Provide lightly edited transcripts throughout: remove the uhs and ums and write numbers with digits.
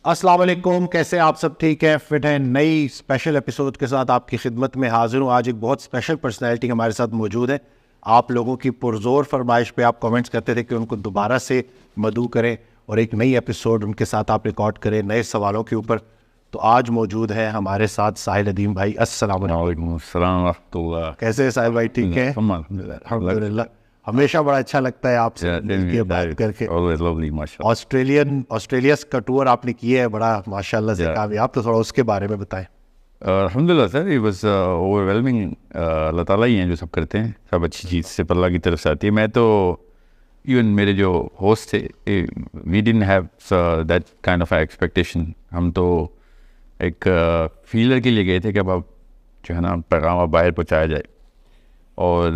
السلام علیکم، کیسے آپ سب؟ ٹھیک ہے، فٹ ہیں؟ نئی اسپیشل ایپیسوڈ کے ساتھ آپ کی خدمت میں حاضر ہوں. آج ایک بہت اسپیشل پرسنالٹی ہمارے ساتھ موجود ہے. آپ لوگوں کی پرزور فرمائش پہ آپ کمنٹس کرتے تھے کہ ان کو دوبارہ سے مدعو کریں اور ایک نئی ایپیسوڈ ان کے ساتھ آپ ریکارڈ کریں نئے سوالوں کے اوپر. تو آج موجود ہے ہمارے ساتھ ساحل ندیم بھائی. السلام علیکم. وعلیکم السلام ورحمۃ اللہ. کیسے ہیں ساحل بھائی؟ ٹھیک ہے الحمد للہ. ہمیشہ بڑا اچھا لگتا ہے آپ سے مل کے بات کر کے. آسٹریلیا کا ٹور آپ نے کیا ہے بڑا ماشاء اللہ سے کامیاب، تو تھوڑا اس کے بارے میں بتائیں. الحمد للہ سر، یہ بس اوور ویلمنگ. اللہ تعالیٰ ہی ہیں جو سب کرتے ہیں، سب اچھی چیز سے اللہ کی طرف سے آتی ہے. میں تو ایون میرے جو ہوسٹ تھے، we didn't have that kind of expectation. ہم تو ایک فیلر کے لیے گئے تھے کہ اب جو ہے نا پیغام اب باہر پہنچایا جائے اور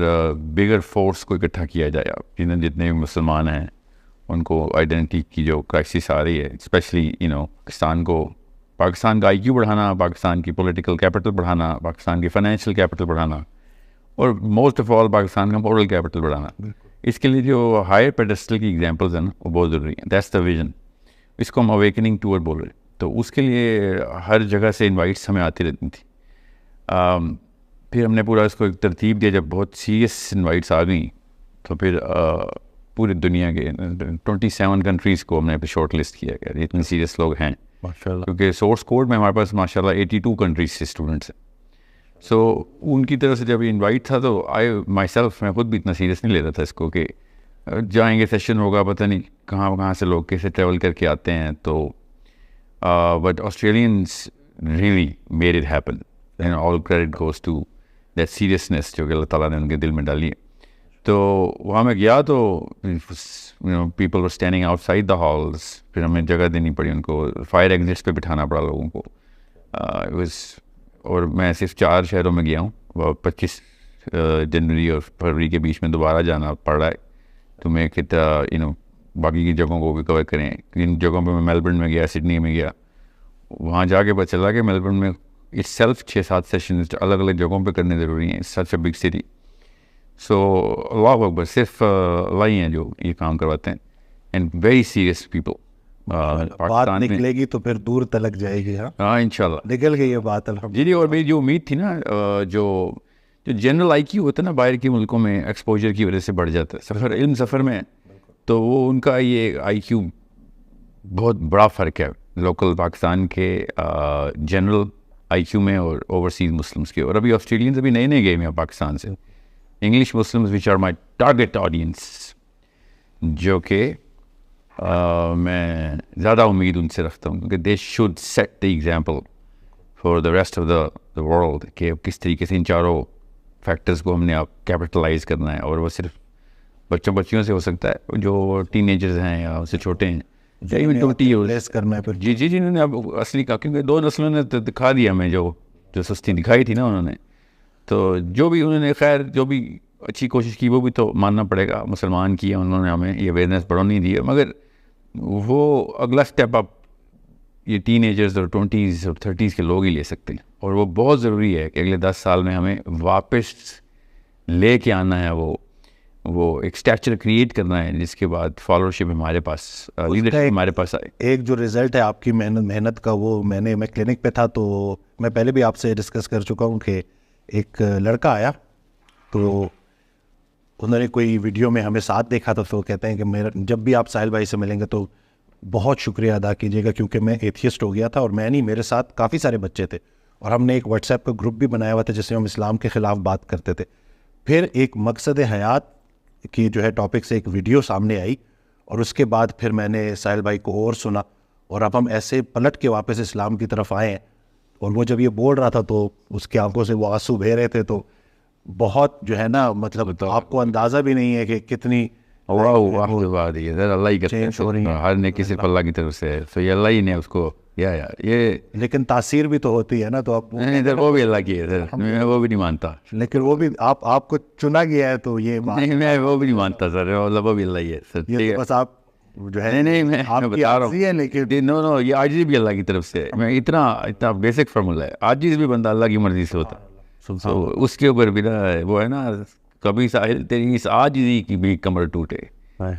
بگر فورس کو اکٹھا کیا جائے. آپ جتنے بھی مسلمان ہیں ان کو آئیڈینٹی کی جو کرائسس آ رہی ہے، اسپیشلی پاکستان کا آئی کیو بڑھانا، پاکستان کی پولیٹیکل کیپٹل بڑھانا، پاکستان کی فائنینشیل کیپٹل بڑھانا، اور موسٹ آف آل پاکستان کا مورل کیپٹل بڑھانا. اس کے لیے جو ہائر پیڈسٹل کی ایگزامپلز ہیں نا وہ بہت ضروری ہیں. That's the vision. اس کو ہم اویکننگ ٹور بول رہے ہیں. تو اس کے لیے ہر جگہ سے انوائٹس ہمیں آتی رہتی تھیں. پھر ہم نے پورا اس کو ایک ترتیب دیا. جب بہت سیریس انوائٹس آ گئیں تو پھر پوری دنیا کے 27 کنٹریز کو ہم نے شارٹ لسٹ کیا کہ اتنے سیریس لوگ ہیں ماشاءاللہ. کیونکہ سورس کوڈ میں ہمارے پاس ماشاءاللہ 82 کنٹریز سے اسٹوڈنٹس ہیں. سو ان کی طرف سے جب انوائٹ تھا تو میں خود بھی اتنا سیریس نہیں لے رہا تھا اس کو کہ جائیں گے، سیشن ہوگا، پتہ نہیں کہاں سے لوگ کیسے ٹریول کر کے آتے ہیں. تو but Australians really made it happen and all credit goes to that seriousness جو کہ اللہ تعالیٰ نے ان کے دل میں ڈالی ہے. تو وہاں میں گیا تو people were standing out side the halls. پھر ہمیں جگہ دینی پڑی ان کو، فائر ایگزٹس پہ بٹھانا پڑا لوگوں کو. اور میں صرف 4 شہروں میں گیا ہوں. 25 جنوری اور فروری کے بیچ میں دوبارہ جانا پڑ رہا ہے. تو میں کتنا باقی کی جگہوں کو بھی کور کریں. ان جگہوں پہ میں میلبرن میں گیا، سڈنی میں گیا. وہاں جا کے پتہ چلا کہ میلبرن میں اٹ سیلف 6-7 سیشن الگ الگ جگہوں پہ کرنے ضروری ہیں. سچ اے بگ سٹی. سو اللہ اکبر، صرف اللہ ہی ہیں جو یہ کام کرواتے ہیں. And very serious people. بات نکلے گی تو پھر دور تلک جائے گی. ہاں انشاءاللہ نکل گئی یہ بات الحمد. جی. اور میری جو امید تھی نا، جو جنرل آئی کیو ہوتا ہے نا باہر کے ملکوں میں، ایکسپوجر کی وجہ سے بڑھ جاتا ہے سفر میں. تو وہ ان کا یہ آئی کیو بہت بڑا فرق ہے لوکل پاکستان کے جنرل آئی کیو میں اور اوورسیز مسلمس کے. اور ابھی آسٹریلینز ابھی نئے گئے ہیں پاکستان سے، English Muslims which are my target audience, جو کہ میں زیادہ امید ان سے رکھتا ہوں کیونکہ they should set the example for the rest of the world کہ کس طریقے سے ان چاروں فیکٹرز کو ہم نے کیپٹلائز کرنا ہے. اور وہ صرف بچیوں سے ہو سکتا ہے جو ٹین ایجرز ہیں یا اس سے چھوٹے ہیں، کرنا ہے. جی انہوں نے اب اصلی کا، کیونکہ 2 نسلوں نے دکھا دیا ہمیں جو سستی دکھائی تھی نا انہوں نے. تو جو بھی انہوں نے خیر جو بھی اچھی کوشش کی وہ بھی تو ماننا پڑے گا. مسلمان کیا انہوں نے، ہمیں یہ اویئرنیس بڑھانی دی ہے. مگر وہ اگلا اسٹیپ اب یہ ٹین ایجرز اور 20s اور 30s کے لوگ ہی لے سکتے ہیں. اور وہ بہت ضروری ہے کہ اگلے 10 سال میں ہمیں واپس لے کے آنا ہے، وہ ایک اسٹیچر کریٹ کرنا ہے جس کے بعد فالوورشپ ہمارے پاس، لیڈرشپ ہمارے پاس آئے. ایک جو رزلٹ ہے آپ کی محنت کا، وہ میں کلینک پہ تھا تو میں پہلے بھی آپ سے ڈسکس کر چکا ہوں کہ ایک لڑکا آیا تو انہوں نے کوئی ویڈیو میں ہمیں ساتھ دیکھا تھا. تو کہتے ہیں کہ جب بھی آپ ساحل بھائی سے ملیں گے تو بہت شکریہ ادا کیجیے گا کیونکہ میں ایتھیسٹ ہو گیا تھا، اور میں نہیں، میرے ساتھ کافی سارے بچے تھے، اور ہم نے ایک واٹس ایپ کا گروپ بھی بنایا ہوا تھا جس میں ہم اسلام کے خلاف بات کرتے تھے. پھر ایک مقصد حیات کی جو ہے ٹاپک سے ایک ویڈیو سامنے آئی، اور اس کے بعد پھر میں نے ساحل بھائی کو اور سنا، اور اب ہم ایسے پلٹ کے واپس اسلام کی طرف آئے ہیں. اور وہ جب یہ بول رہا تھا تو اس کی آنکھوں سے وہ آنسو بہہ رہے تھے. تو بہت جو ہے نا، مطلب آپ کو اندازہ بھی نہیں ہے کہ کتنی اللہ ہی کرتے ہیں، ہر نیکی صرف اللہ کی طرف سے ہے. تو یہ اللہ ہی نے اس کو یہ لیکن تاثیر بھی تو ہوتی ہے نا. تو آپ وہ بھی اللہ کی ہے، میں وہ بھی نہیں مانتا. لیکن وہ بھی آپ کو چنا گیا ہے تو یہ میں وہ بھی نہیں مانتا سر. وہ بھی اللہ ہی ہے سر. بس آپ جو ہے نہیں میں بتا رہا ہوں، لیکن نو یہ عاجزی بھی اللہ کی طرف سے. میں اتنا بیسک فارمولا ہے، عاجز بھی بندہ اللہ کی مرضی سے ہوتا ہے. اس کے اوپر بھی وہ ہے نا، کبھی ساحل تیری اس عاجزی کی بھی کمر ٹوٹے،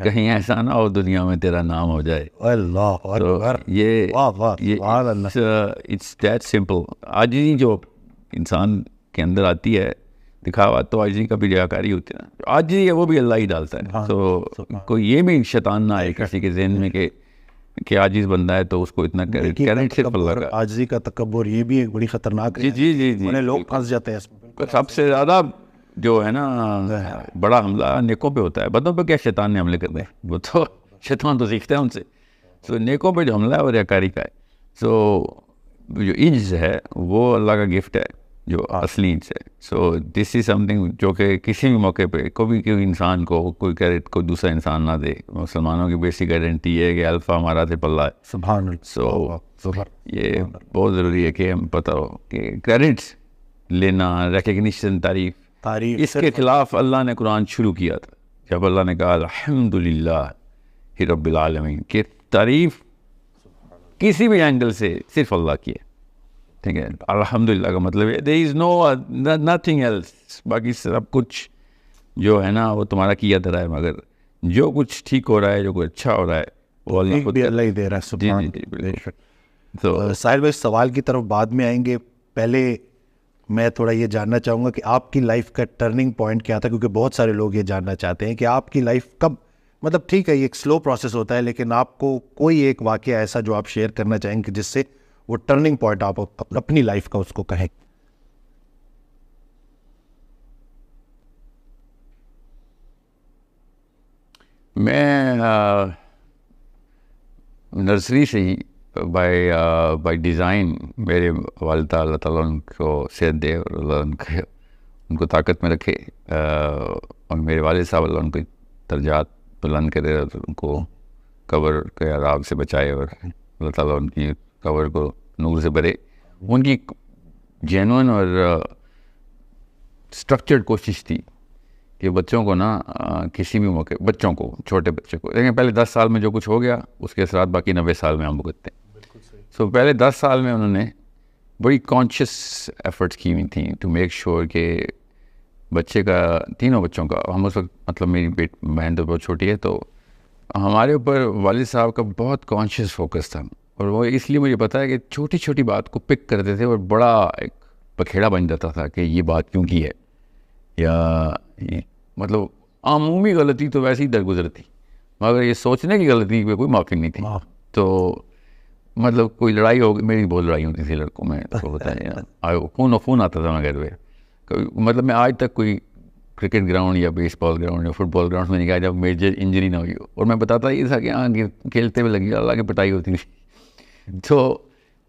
کہیں ایسا نہ ہو دنیا میں تیرا نام ہو جائے. اللہ اکبر. یہ واہ واہ سبحان اللہ. It's that simple. عاجزی جو انسان کے اندر آتی ہے, دکھاوا تو عاجزی کا بھی ریاکاری ہوتی ہے نا, عاجزی ہے وہ بھی اللہ ہی ڈالتا ہے. تو کوئی یہ بھی شیطان نہ آئے کسی کے ذہن میں کہ عاجز بندہ ہے تو اس کو اتنا کریڈٹ صرف اللہ کا. عاجزی کا تکبر یہ بھی ایک بڑی خطرناک ہے. جی جی جی لوگ پھنس جاتے ہیں اس میں. سب سے زیادہ جو ہے نا بڑا حملہ نیکوں پہ ہوتا ہے. بدوں پہ کیا شیطان نے حملے کر دیں, وہ تو شیطان تو سیکھتا ہے ان سے. تو نیکوں پہ جو حملہ ہے وہ ریاکاری کا ہے. سو جو عجز ہے وہ اللہ کا گفٹ ہے جو اصلی عجز ہے. سو دس از سم تھنگ جو کہ کسی بھی موقع پہ کوئی انسان کو کوئی کریڈٹ کوئی دوسرا انسان نہ دے. مسلمانوں کی بیسک آئیڈینٹی ہے کہ الفا ہمارا سے پلہ ہے. سبحان اللہ. سو یہ بہت ضروری ہے کہ ہم پتہ ہو کہ کریڈٹس لینا, ریکگنیشن, تعریف, اس کے خلاف اللہ نے قرآن شروع کیا تھا جب اللہ نے کہا الحمدللہ رب العالمین, کہ تعریف کسی بھی اینگل سے صرف اللہ کی ہے. ٹھیک ہے, الحمدللہ کا مطلب ہے there is no nothing else. باقی سب کچھ جو ہے نا وہ تمہارا کیا دھرا ہے, مگر جو کچھ ٹھیک ہو رہا ہے, جو کچھ اچھا ہو رہا ہے وہ اللہ خود ہی دے رہا ہے. سبحان اللہ. تو ساحل بھائی سوال کی طرف بعد میں آئیں گے. پہلے میں تھوڑا یہ جاننا چاہوں گا کہ آپ کی لائف کا ٹرننگ پوائنٹ کیا تھا, کیونکہ بہت سارے لوگ یہ جاننا چاہتے ہیں کہ آپ کی لائف کب, مطلب ٹھیک ہے یہ ایک سلو پروسیس ہوتا ہے, لیکن آپ کو کوئی ایک واقعہ ایسا جو آپ شیئر کرنا چاہیں گے جس سے وہ ٹرننگ پوائنٹ آپ اپنی لائف کا اس کو کہیں. میں نرسری سے ہی بائی ڈیزائن میرے والدہ اللہ تعالیٰ ان کو صحت دے اور اللہ ان کو طاقت میں رکھے, اور میرے والد صاحب اللہ ان کو درجات بلند کرے اور ان کو قبر کے عذاب سے بچائے, اور اللہ تعالیٰ ان کی قبر کو نور سے بھرے. ان کی جینوئن اور اسٹرکچرڈ کوشش تھی کہ بچوں کو نا کسی بھی موقع, بچوں کو, چھوٹے بچے کو, لیکن پہلے 10 سال میں جو کچھ ہو گیا اس کے اثرات باقی 90 سال میں ہم بھگتتے ہیں. سو پہلے 10 سال میں انہوں نے بڑی کانشیس ایفرٹس کی ہوئی تھیں ٹو میک شیور کہ بچے کا, تینوں بچوں کا, ہم اس وقت مطلب میری بہن تو بہت چھوٹی ہے, تو ہمارے اوپر والد صاحب کا بہت کانشیس فوکس تھا. اور وہ اس لیے مجھے پتا ہے کہ چھوٹی چھوٹی بات کو پک کرتے تھے اور بڑا ایک پکھیڑا بن جاتا تھا کہ یہ بات کیوں کی ہے, یا مطلب عمومی غلطی تو ویسے ہی درگزرتی, مگر یہ سوچنے کی غلطی پہ کوئی معافی نہیں تھی. تو مطلب کوئی لڑائی ہوگی, میری بہت لڑائی ہوتی تھی لڑکوں میں, تو بتائیں خون آتا تھا میں گھر پہ. مطلب میں آج تک کوئی کرکٹ گراؤنڈ یا بیس بال گراؤنڈ یا فٹ بال گراؤنڈ میں نہیں گیا جب میجر انجری نہ ہوئی ہو, اور میں بتاتا یہ تھا کہ ہاں کھیلتے ہوئے لگی اللہ کی پٹائی ہوتی تھی. تو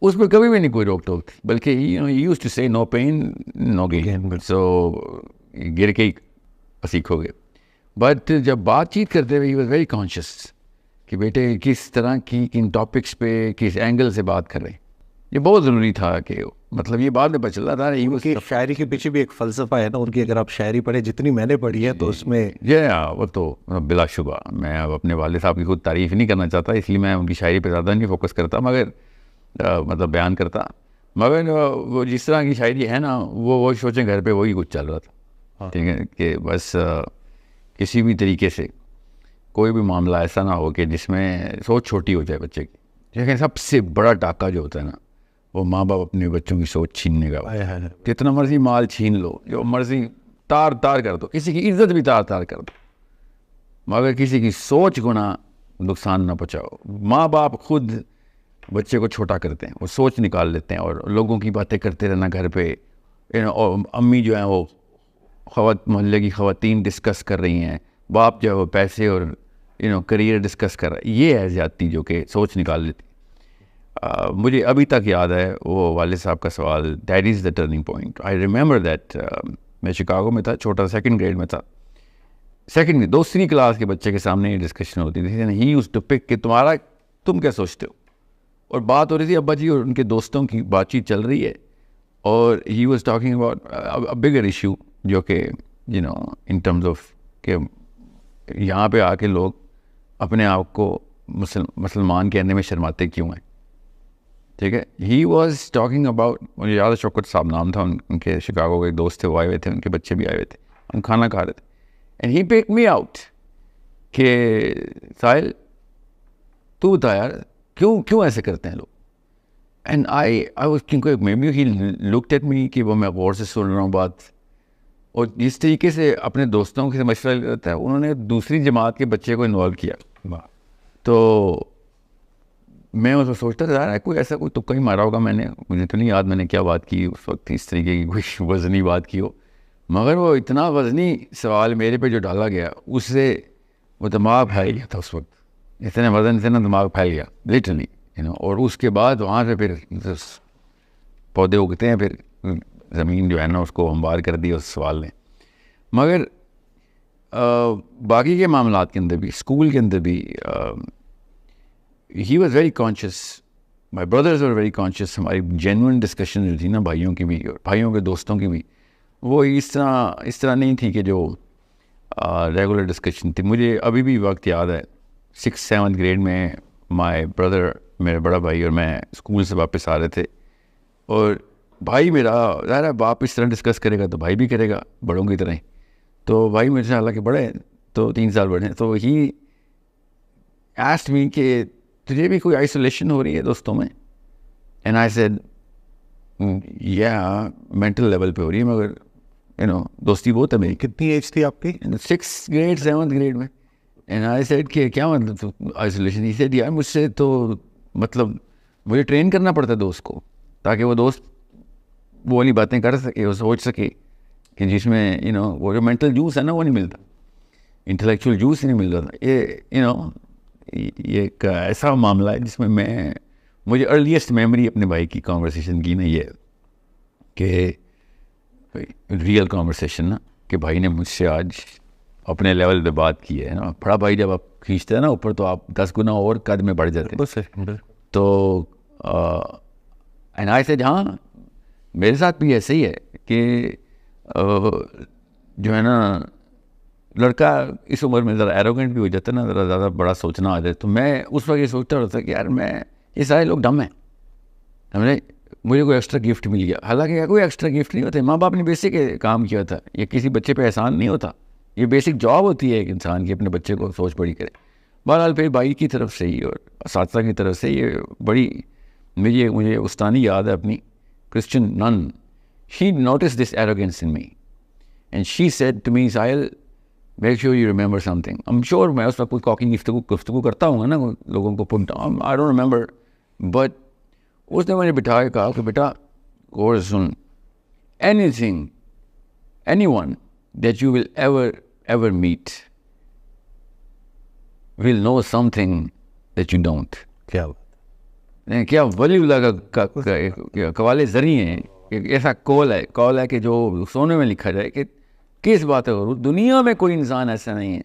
اس پہ کبھی بھی نہیں کوئی روک ٹوک تھی, بلکہ یوز ٹو سے نو پین نو گین. سو گر کے ہی سیکھ ہو گئے. بٹ جب بات چیت کرتے ہوئے ہی واز ویری کانشیس کہ بیٹے کس طرح کی کن ٹاپکس پہ کس اینگل سے بات کر رہے ہیں. یہ بہت ضروری تھا کہ مطلب یہ بعد میں پتہ چلا تھا. ان کی شاعری کے پیچھے بھی ایک فلسفہ ہے نا ان کی, اگر آپ شاعری پڑھیں جتنی میں نے پڑھی ہے تو اس میں وہ تو بلا شبہ میں اب اپنے والد صاحب کی خود تعریف نہیں کرنا چاہتا, اس لیے میں ان کی شاعری پہ زیادہ نہیں فوکس کرتا, مگر مطلب بیان کرتا. مگر وہ جس طرح کی شاعری ہے نا وہ سوچیں گھر پہ وہی کچھ چل رہا تھا. ٹھیک ہے, کہ بس کسی بھی طریقے سے کوئی بھی معاملہ ایسا نہ ہو کہ جس میں سوچ چھوٹی ہو جائے بچے کی. لیکن سب سے بڑا ٹاکہ جو ہوتا ہے نا وہ ماں باپ اپنے بچوں کی سوچ چھیننے کا. جتنا مرضی مال چھین لو, جو مرضی تار تار کر دو, کسی کی عزت بھی تار تار کر دو, مگر کسی کی سوچ کو نہ نقصان نہ پہنچاؤ. ماں باپ خود بچے کو چھوٹا کرتے ہیں, وہ سوچ نکال لیتے ہیں, اور لوگوں کی باتیں کرتے رہنا گھر پہ. اور امی جو ہیں وہ محلے کی خواتین ڈسکس کر رہی ہیں, باپ جو ہے وہ پیسے اور کریئر ڈسکس کر رہا ہے. یہ ہے زیادتی جو کہ سوچ نکال لیتی. مجھے ابھی تک یاد ہے وہ والد صاحب کا سوال, that is the turning point. I remember that میں شکاگو میں تھا, چھوٹا 2nd گریڈ میں تھا. دوسری کلاس کے بچے کے سامنے یہ ڈسکشن ہوتی تھی. ہی یوز ٹو پک کہ تم کیا سوچتے ہو, اور بات ہو رہی تھی ابا جی اور ان کے دوستوں کی بات چیت چل رہی ہے, اور he was talking about bigger issue جو کہ ان ٹرمز آف کہ یہاں پہ آ کے لوگ اپنے آپ کو مسلمان کہنے میں شرماتے کیوں ہیں. ٹھیک ہے, ہی واز ٹاکنگ اباؤٹ, مجھے یاد ہے شوکت صاحب نام تھا ان کے, شکاگو کے ایک دوست تھے, وہ آئے ہوئے تھے, ان کے بچے بھی آئے ہوئے تھے, ہم کھانا کھا رہے تھے, and he pick me out کہ ساحل تو بتا یار کیوں ایسے کرتے ہیں لوگ. اینڈ آئی واز کیونکہ maybe he looked at me کہ وہ میں غور سے سن رہا ہوں بات, اور جس طریقے سے اپنے دوستوں سے مشورہ لیتا ہے, انہوں نے دوسری جماعت کے بچے کو انوالو کیا. تو میں اس کو سوچتا تھا یار کوئی ایسا کوئی تکا ہی مارا ہوگا میں نے, مجھے تو نہیں یاد میں نے کیا بات کی اس وقت, اس طریقے کی کوئی وزنی بات کی ہو, مگر وہ اتنا وزنی سوال میرے پہ جو ڈالا گیا اس سے وہ دماغ پھیل گیا تھا اس وقت, اتنے وزن سے نا دماغ پھیل گیا لٹرلی اور اس کے بعد وہاں سے پھر پودے اگتے ہیں, پھر زمین جو ہے نا اس کو ہموار کر دی اس سوال نے. مگر باقی کے معاملات کے اندر بھی, اسکول کے اندر بھی, he was very conscious, my brothers are very conscious. ہماری جینوئن ڈسکشن جو تھی نا بھائیوں کی بھی اور بھائیوں کے دوستوں کی بھی, وہ اس طرح نہیں تھی کہ جو ریگولر ڈسکشن تھی. مجھے ابھی بھی وقت یاد ہے 6th-7th گریڈ میں مائی بردر, میرا بڑا بھائی اور میں اسکول سے واپس آ رہے تھے, اور بھائی میرا ظاہر ہے باپ اس طرح ڈسکس کرے گا تو بھائی بھی کرے گا بڑوں کی طرح ہی. تو بھائی مجھ سے حالانکہ بڑے ہیں, تو 3 سال بڑے ہیں, تو ہی آسکڈ می کہ تجھے بھی کوئی آئسولیشن ہو رہی ہے دوستوں میں. اینڈ آئی سیڈ یا مینٹل لیول پہ ہو رہی ہے, مگر دوستی بہت ہے میری. کتنی ایج تھی آپ کی؟ 6th گریڈ 7th گریڈ میں. اینڈ آئی سیڈ کہ کیا مطلب آئسولیشن؟ ہی سیڈ یار مجھ سے تو مطلب مجھے ٹرین کرنا پڑتا ہے دوست کو, تاکہ وہ دوست وہ والی باتیں کر سکے, وہ سوچ سکے کہ جس میں وہ جو مینٹل جوس ہے نا وہ نہیں ملتا, انٹلیکچوئل جوس نہیں مل رہا تھا. یہ ایک ایسا معاملہ ہے جس میں مجھے ارلیسٹ میموری اپنے بھائی کی کانورسیشن کی نا یہ کہ ریئل کانورسیشن نا, کہ بھائی نے مجھ سے آج اپنے لیول پہ بات کی ہے نا. بڑا بھائی جب آپ کھینچتے ہیں نا اوپر تو آپ 10 گنا اور قد میں بڑھ جاتے ہیں. تو اینڈ آئی سیڈ ہاں میرے ساتھ بھی ایسے ہی ہے کہ جو ہے نا لڑکا اس عمر میں ذرا ایروگنٹ بھی ہو جاتا ہے نا, ذرا زیادہ بڑا سوچنا آ جائے. تو میں اس وقت یہ سوچتا رہتا کہ یار میں یہ سارے لوگ ڈم ہیں, مجھے کوئی ایکسٹرا گفٹ مل گیا. حالانکہ کوئی ایکسٹرا گفٹ نہیں ہوتا, ماں باپ نے بیسک کام کیا تھا, یہ کسی بچے پہ احسان نہیں ہوتا, یہ بیسک جاب ہوتی ہے ایک انسان کی اپنے بچے کو سوچ بڑی کرے. بہرحال پھر بھائی کی طرف سے ہی اور اساتذہ کی طرف سے یہ بڑی مجھے استانی یاد ہے اپنی, Christian nun, she notice this arrogance in me and she said to me Sahil make sure you remember something. Am sure میں اس وقت کوئی کاکنگ گفتگو کرتا ہوں گا نا لوگوں کو put down, I don't remember, but اس نے مجھے بٹھا کے کہا کہ بیٹا غور سے سن, anything anyone that you will ever meet will know something that you don't. کیا ولی اللہ کا قوال زرعی ہیں, ایسا کال ہے کہ جو سونے میں لکھا جائے کہ کس بات ہے, دنیا میں کوئی انسان ایسا نہیں ہے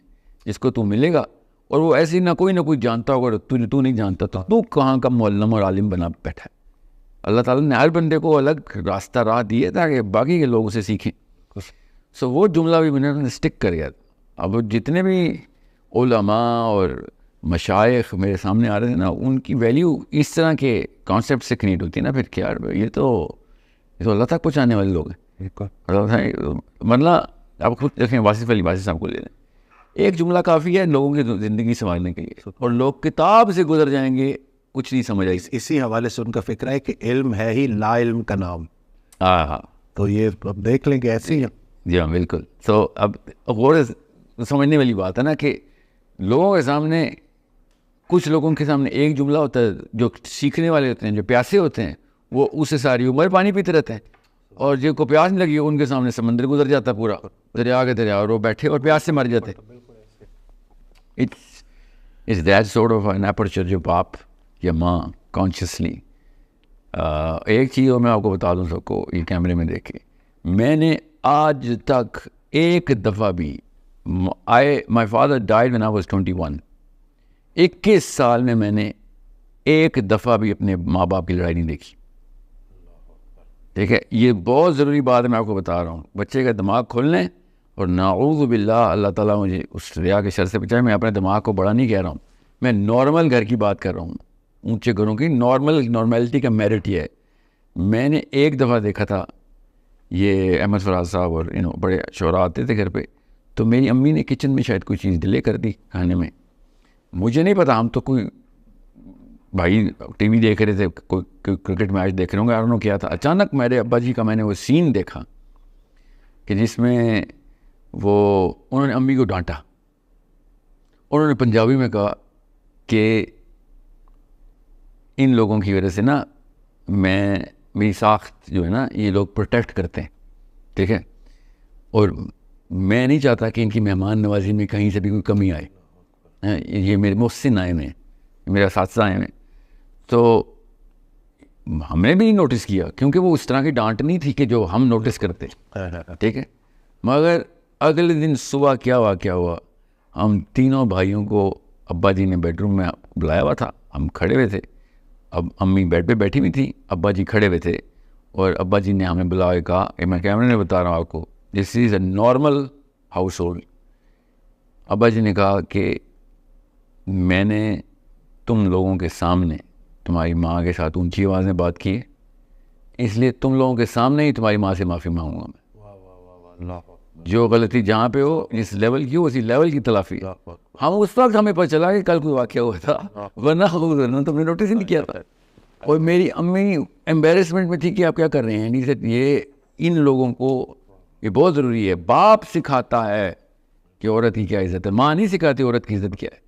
جس کو تو ملے گا اور وہ ایسی نہ کوئی جانتا ہوگا تو نہیں جانتا, تو کہاں کا معلم اور عالم بنا بیٹھا ہے. اللہ تعالیٰ نے ہر بندے کو الگ راہ دیے تاکہ باقی کے لوگ اسے سیکھیں. سو وہ جملہ بھی میں نے اسٹک کر گیا. اب جتنے بھی علماء اور مشائخ میرے سامنے آ رہے تھے نا, ان کی ویلیو اس طرح کے کانسیپٹ سے کریٹ ہوتی ہے نا پھر کہ یار یہ تو اللہ تک پہنچانے والے لوگ ہیں. مطلب آپ خود دیکھیں واصف علی واصف صاحب کو لے لیں, ایک جملہ کافی ہے لوگوں کی زندگی سنبھالنے کے لیے, اور لوگ کتاب سے گزر جائیں گے کچھ نہیں سمجھ آئی. اسی حوالے سے ان کا فکر ہے کہ علم ہے ہی لا علم کا نام. ہاں تو یہ اب دیکھ لیں کہ ایسے ہی ہے. جی ہاں بالکل. تو اب غور سمجھنے والی بات ہے نا کہ لوگوں کے سامنے, کچھ لوگوں کے سامنے ایک جملہ ہوتا ہے, جو سیکھنے والے ہوتے ہیں, جو پیاسے ہوتے ہیں, وہ اسے ساری عمر پانی پیتے رہتے ہیں, اور جن کو پیاس نہیں لگی ان کے سامنے سمندر گزر جاتا ہے پورا دریا کے دریا, اور وہ بیٹھے اور پیاس سے مر جاتے. It's that sort of an aperture جو باپ یا ماں کانشیسلی. ایک چیز اور میں آپ کو بتا دوں سب کو یہ کیمرے میں دیکھے, میں نے آج تک ایک دفعہ بھی my father died when I was 21, 21 سال میں نے ایک دفعہ بھی اپنے ماں باپ کی لڑائی نہیں دیکھی. ٹھیک ہے, یہ بہت ضروری بات ہے, میں آپ کو بتا رہا ہوں. بچے کا دماغ کھول لیں, اور نعوذ باللہ اللہ تعالیٰ مجھے اس ریا کے شر سے بچائے. میں اپنے دماغ کو بڑا نہیں کہہ رہا ہوں, میں نارمل گھر کی بات کر رہا ہوں, اونچے گھروں کی نارملٹی کا میرٹ یہ ہے. میں نے ایک دفعہ دیکھا تھا, یہ احمد فراز صاحب اور بڑے شعراء آتے تھے گھر پہ, تو میری امی نے کچن میں شاید کوئی چیز ڈیلے کر دی کھانے میں, مجھے نہیں پتا, ہم تو کوئی بھائی ٹی وی دیکھ رہے تھے, کوئی کرکٹ میچ دیکھ رہے ہوں گے, آئی ڈونٹ نو کیا تھا. اچانک میرے ابا جی کا میں نے وہ سین دیکھا کہ جس میں انہوں نے امی کو ڈانٹا, انہوں نے پنجابی میں کہا کہ ان لوگوں کی وجہ سے نا میری ساخت جو ہے نا یہ لوگ پروٹیکٹ کرتے ہیں, ٹھیک ہے, اور میں نہیں چاہتا کہ ان کی مہمان نوازی میں کہیں سے بھی کوئی کمی آئے. یہ میرے محسن آئے ہوئے ہیں, میرے اساتذہ آئے ہوئے ہیں. تو ہم نے بھی نہیں نوٹس کیا کیونکہ وہ اس طرح کی ڈانٹ نہیں تھی کہ جو ہم نوٹس کرتے, ٹھیک ہے. مگر اگلے دن صبح کیا واقعہ ہوا, ہم تینوں بھائیوں کو ابا جی نے بیڈ روم میں بلایا ہوا تھا, ہم کھڑے ہوئے تھے, اب امی بیڈ پہ بیٹھی ہوئی تھی, ابا جی کھڑے ہوئے تھے, اور ابا جی نے ہمیں بلا کے کہا کہ میں کیمرے میں بتا رہا ہوں آپ کو, دس از اے نارمل ہاؤس ہولڈ. ابا جی نے کہا کہ میں نے تم لوگوں کے سامنے تمہاری ماں کے ساتھ اونچی آواز میں بات کی ہے, اس لیے تم لوگوں کے سامنے ہی تمہاری ماں سے معافی مانگوں گا میں. جو غلطی جہاں پہ ہو جس لیول کی ہو اسی لیول کی تلافی. ہم اس وقت ہمیں پتہ چلا کہ کل کوئی واقعہ ہوا تھا, ورنہ تم نے نوٹس ہی نہیں کیا تھا. اور میری امی ایمبیرسمنٹ میں تھی کہ آپ کیا کر رہے ہیں, یہ ان لوگوں کو یہ بہت ضروری ہے. باپ سکھاتا ہے کہ عورت کی کیا عزت ہے, ماں نہیں سکھاتی عورت کی عزت کیا ہے.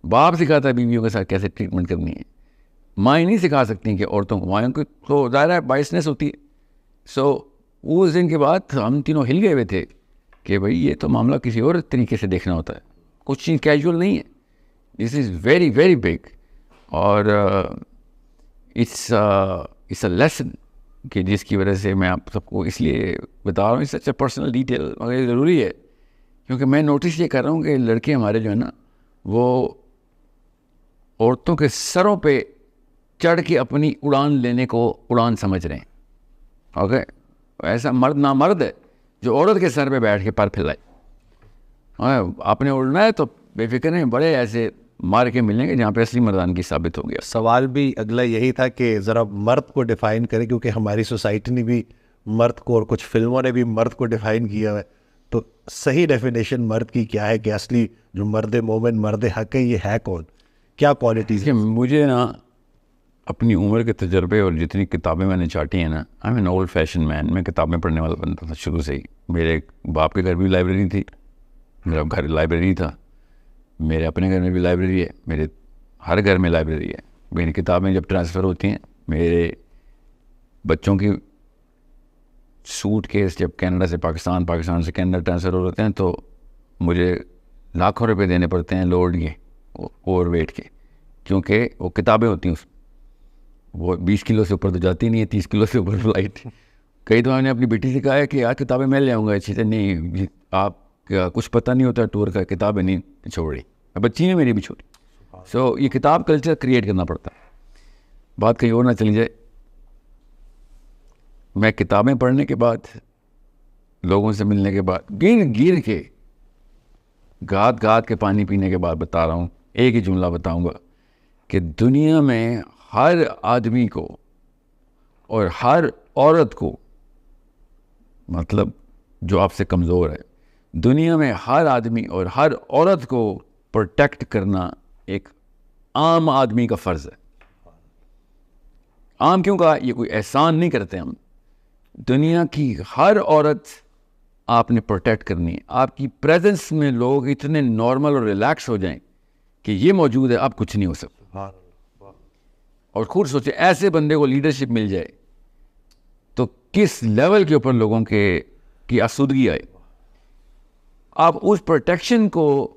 باپ سکھاتا ہے بیویوں کے ساتھ کیسے ٹریٹمنٹ کرنی ہے, مائیں نہیں سکھا سکتی کہ عورتوں کو, مائیں کو تو ظاہر ہے بائسنس ہوتی ہے. سو اس دن کے بعد ہم تینوں ہل گئے ہوئے تھے کہ بھائی یہ تو معاملہ کسی اور طریقے سے دیکھنا ہوتا ہے, کچھ چیز کیجول نہیں ہے, this is very very big. اور اٹس اے لیسن کہ جس کی وجہ سے میں آپ سب کو اس لیے بتا رہا ہوں, اٹس اے پرسنل ڈیٹیل, مگر یہ ضروری ہے کیونکہ میں نوٹس یہ کر رہا ہوں کہ لڑکے ہمارے جو ہے نا وہ عورتوں کے سروں پہ چڑھ کے اپنی اڑان لینے کو اڑان سمجھ رہے ہیں. اوکے, ایسا مرد نامرد ہے جو عورت کے سر پہ بیٹھ کے پر پھیلائے. آپ نے اڑنا ہے تو بے فکر ہیں, بڑے ایسے مار کے ملیں گے جہاں پہ اصلی مردانگی ثابت ہو گیا. سوال بھی اگلا یہی تھا کہ ذرا مرد کو ڈیفائن کریں, کیونکہ ہماری سوسائٹی نے بھی مرد کو اور کچھ فلموں نے بھی مرد کو ڈیفائن کیا ہے, تو صحیح ڈیفینیشن مرد کی کیا ہے کہ اصلی جو مرد مومن مرد حق ہے یہ ہے کون, کیا کوالٹیز ہیں؟ مجھے نا اپنی عمر کے تجربے اور جتنی کتابیں میں نے چاٹی ہیں نا, I am an old fashion man, میں کتابیں پڑھنے والا بنتا تھا شروع سے ہی. میرے باپ کے گھر بھی لائبریری تھی, میرا گھر لائبریری تھا, میرے اپنے گھر میں بھی لائبریری ہے, میرے ہر گھر میں لائبریری ہے. میری کتابیں جب ٹرانسفر ہوتی ہیں, میرے بچوں کی سوٹ کیس جب کینیڈا سے پاکستان, پاکستان سے کینیڈا ٹرانسفر ہو رہتے ہیں تو مجھے لاکھوں روپے دینے پڑتے ہیں لوڈ کے, اوور ویٹ کے, کیونکہ وہ کتابیں ہوتی ہیں, وہ 20 کلو سے اوپر تو جاتی نہیں ہے, 30 کلو سے اوپر فلائٹ. کئی دفعہ میں نے اپنی بیٹی سے کہا ہے کہ آج کتابیں میں لے آؤں گا, اچھی سے نہیں آپ کچھ پتہ نہیں ہوتا ٹور کا, کتابیں نہیں چھوڑ رہی, بچی نے میری بھی چھوڑی. سو یہ کتاب کلچر کریٹ کرنا پڑتا ہے. بات کہیں اور نہ چلی جائے, میں کتابیں پڑھنے کے بعد, لوگوں سے ملنے کے بعد, گر کے گاد کے پانی پینے کے بعد بتا رہا ہوں, ایک ہی جملہ بتاؤں گا کہ دنیا میں ہر آدمی کو اور ہر عورت کو, مطلب جو آپ سے کمزور ہے, دنیا میں ہر آدمی اور ہر عورت کو پروٹیکٹ کرنا ایک عام آدمی کا فرض ہے. عام کیوں کہا, یہ کوئی احسان نہیں کرتے ہم, دنیا کی ہر عورت آپ نے پروٹیکٹ کرنی ہے. آپ کی پریزنس میں لوگ اتنے نارمل اور ریلیکس ہو جائیں کہ یہ موجود ہے, آپ کچھ نہیں ہو سکتا. اور خود سوچیں ایسے بندے کو لیڈرشپ مل جائے تو کس لیول کے اوپر لوگوں کی آسودگی آئے. آپ اس پروٹیکشن کو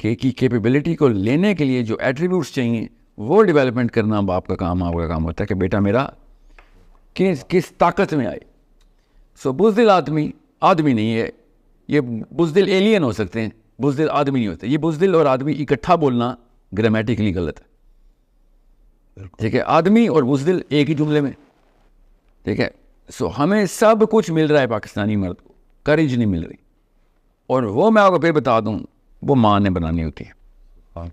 کی کیپیبلٹی کو لینے کے لیے جو ایٹریبیوٹس چاہیے وہ ڈیولپمنٹ کرنا اب آپ کا کام ہوتا ہے کہ بیٹا میرا کس طاقت میں آئے. سو بزدل آدمی نہیں ہے, یہ بزدل ایلین ہو سکتے ہیں, بزدل آدمی نہیں ہوتے. یہ بزدل اور آدمی اکٹھا بولنا گرامیٹیکلی غلط ہے, ٹھیک ہے. آدمی اور بزدل ایک ہی جملے میں, ٹھیک ہے. سو ہمیں سب کچھ مل رہا ہے پاکستانی مرد کو, کریج نہیں مل رہی. اور وہ میں آپ کو پھر بتا دوں, وہ ماں نے بنانی ہوتی ہے.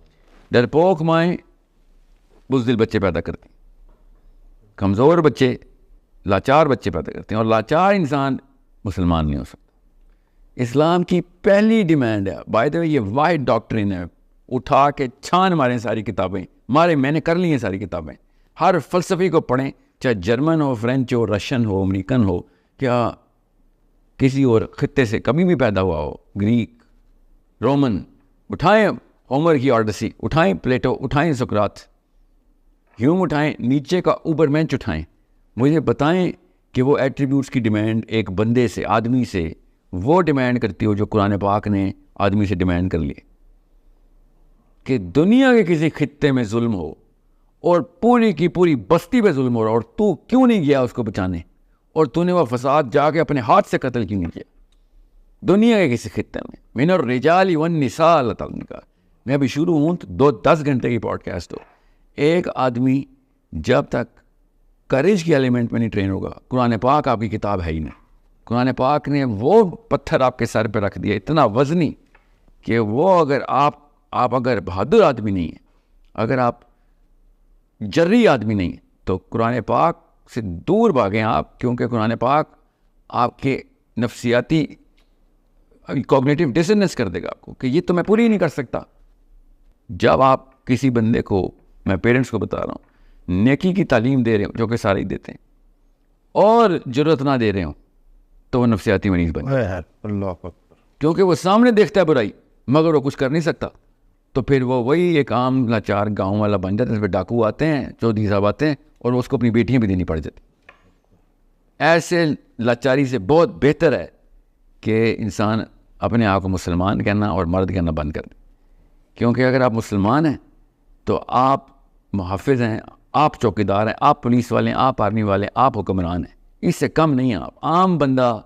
ڈرپوک مائیں بزدل بچے پیدا کرتی ہیں, کمزور بچے لاچار بچے پیدا کرتے ہیں, اور لاچار انسان مسلمان نہیں ہو سکتا. اسلام کی پہلی ڈیمانڈ ہے. بائی دا وے یہ واحد ڈاکٹرین ہے, اٹھا کے چھان ماریں ساری کتابیں, میں نے کر لی ہیں ساری کتابیں, ہر فلسفی کو پڑھیں, چاہے جرمن ہو, فرینچ ہو, رشین ہو, امریکن ہو, کیا کسی اور خطے سے کبھی بھی پیدا ہوا ہو, گریک, رومن, اٹھائیں ہومر کی آڈیسی, اٹھائیں پلیٹو, اٹھائیں سقراط, ہیوم اٹھائیں, نیچے کا اوبر مینچ اٹھائیں, مجھے بتائیں کہ وہ ایٹریبیوٹس کی ڈیمانڈ ایک بندے سے, آدمی سے وہ ڈیمانڈ کرتی ہو جو قرآن پاک نے آدمی سے ڈیمانڈ کر لیے, کہ دنیا کے کسی خطے میں ظلم ہو اور پوری کی پوری بستی پہ ظلم ہو رہا, اور تو کیوں نہیں گیا اس کو بچانے, اور تو نے وہ فساد جا کے اپنے ہاتھ سے قتل کیوں نہیں کیا دنیا کے کسی خطے میں. من الرجال والنساء, اللہ تعالیٰ نے کہا. میں ابھی شروع ہوں تو 10 گھنٹے کی پوڈ کاسٹ ہو, ایک آدمی جب تک کریج کی ایلیمنٹ میں نہیں ٹرین ہوگا, قرآن پاک آپ کی کتاب ہے ہی نہیں. قرآن پاک نے وہ پتھر آپ کے سر پہ رکھ دیا اتنا وزنی کہ وہ اگر آپ اگر بہادر آدمی نہیں ہیں, اگر آپ جری آدمی نہیں ہیں, تو قرآن پاک سے دور بھاگیں آپ, کیونکہ قرآن پاک آپ کے نفسیاتی کوگنیٹیو ڈسنس کر دے گا آپ کو کہ یہ تو میں پوری نہیں کر سکتا. جب آپ کسی بندے کو, میں پیرنٹس کو بتا رہا ہوں, نیکی کی تعلیم دے رہے ہوں جو کہ سارے دیتے ہیں, اور جرت نہ دے رہے ہوں, تو وہ نفسیاتی مریض بن جائے. اللہ اکبر. کیونکہ وہ سامنے دیکھتا ہے برائی مگر وہ کچھ کر نہیں سکتا, تو پھر وہ وہی ایک عام لاچار گاؤں والا بن جاتا ہے. اس پہ ڈاکو آتے ہیں, چودھری صاحب آتے ہیں, اور اس کو اپنی بیٹیاں بھی دینی پڑ جاتی. ایسے لاچاری سے بہت بہتر ہے کہ انسان اپنے آپ کو مسلمان کہنا اور مرد کہنا بند کر دے. کیونکہ اگر آپ مسلمان ہیں تو آپ محافظ ہیں, آپ چوکیدار ہیں, آپ پولیس والے ہیں, آپ آرمی والے ہیں, آپ حکمران ہیں. اس سے کم نہیں ہیں آپ. عام بندہ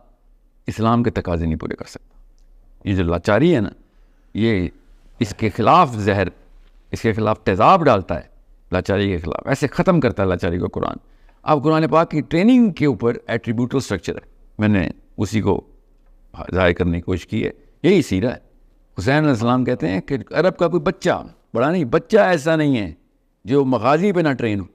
اسلام کے تقاضے نہیں پورے کر سکتا. یہ جو لاچاری ہے نا, یہ اس کے خلاف زہر, اس کے خلاف تیزاب ڈالتا ہے, لاچاری کے خلاف ایسے ختم کرتا ہے لاچاری کو قرآن. اب قرآن پاک کی ٹریننگ کے اوپر ایٹریبیوٹل سٹرکچر ہے, میں نے اسی کو ظاہر کرنے کی کوشش کی ہے. یہی سیرہ ہے. حسین علیہ السلام کہتے ہیں کہ عرب کا کوئی بچہ, بڑا نہیں, بچہ ایسا نہیں ہے جو مغازی پہ نہ ٹرین ہو.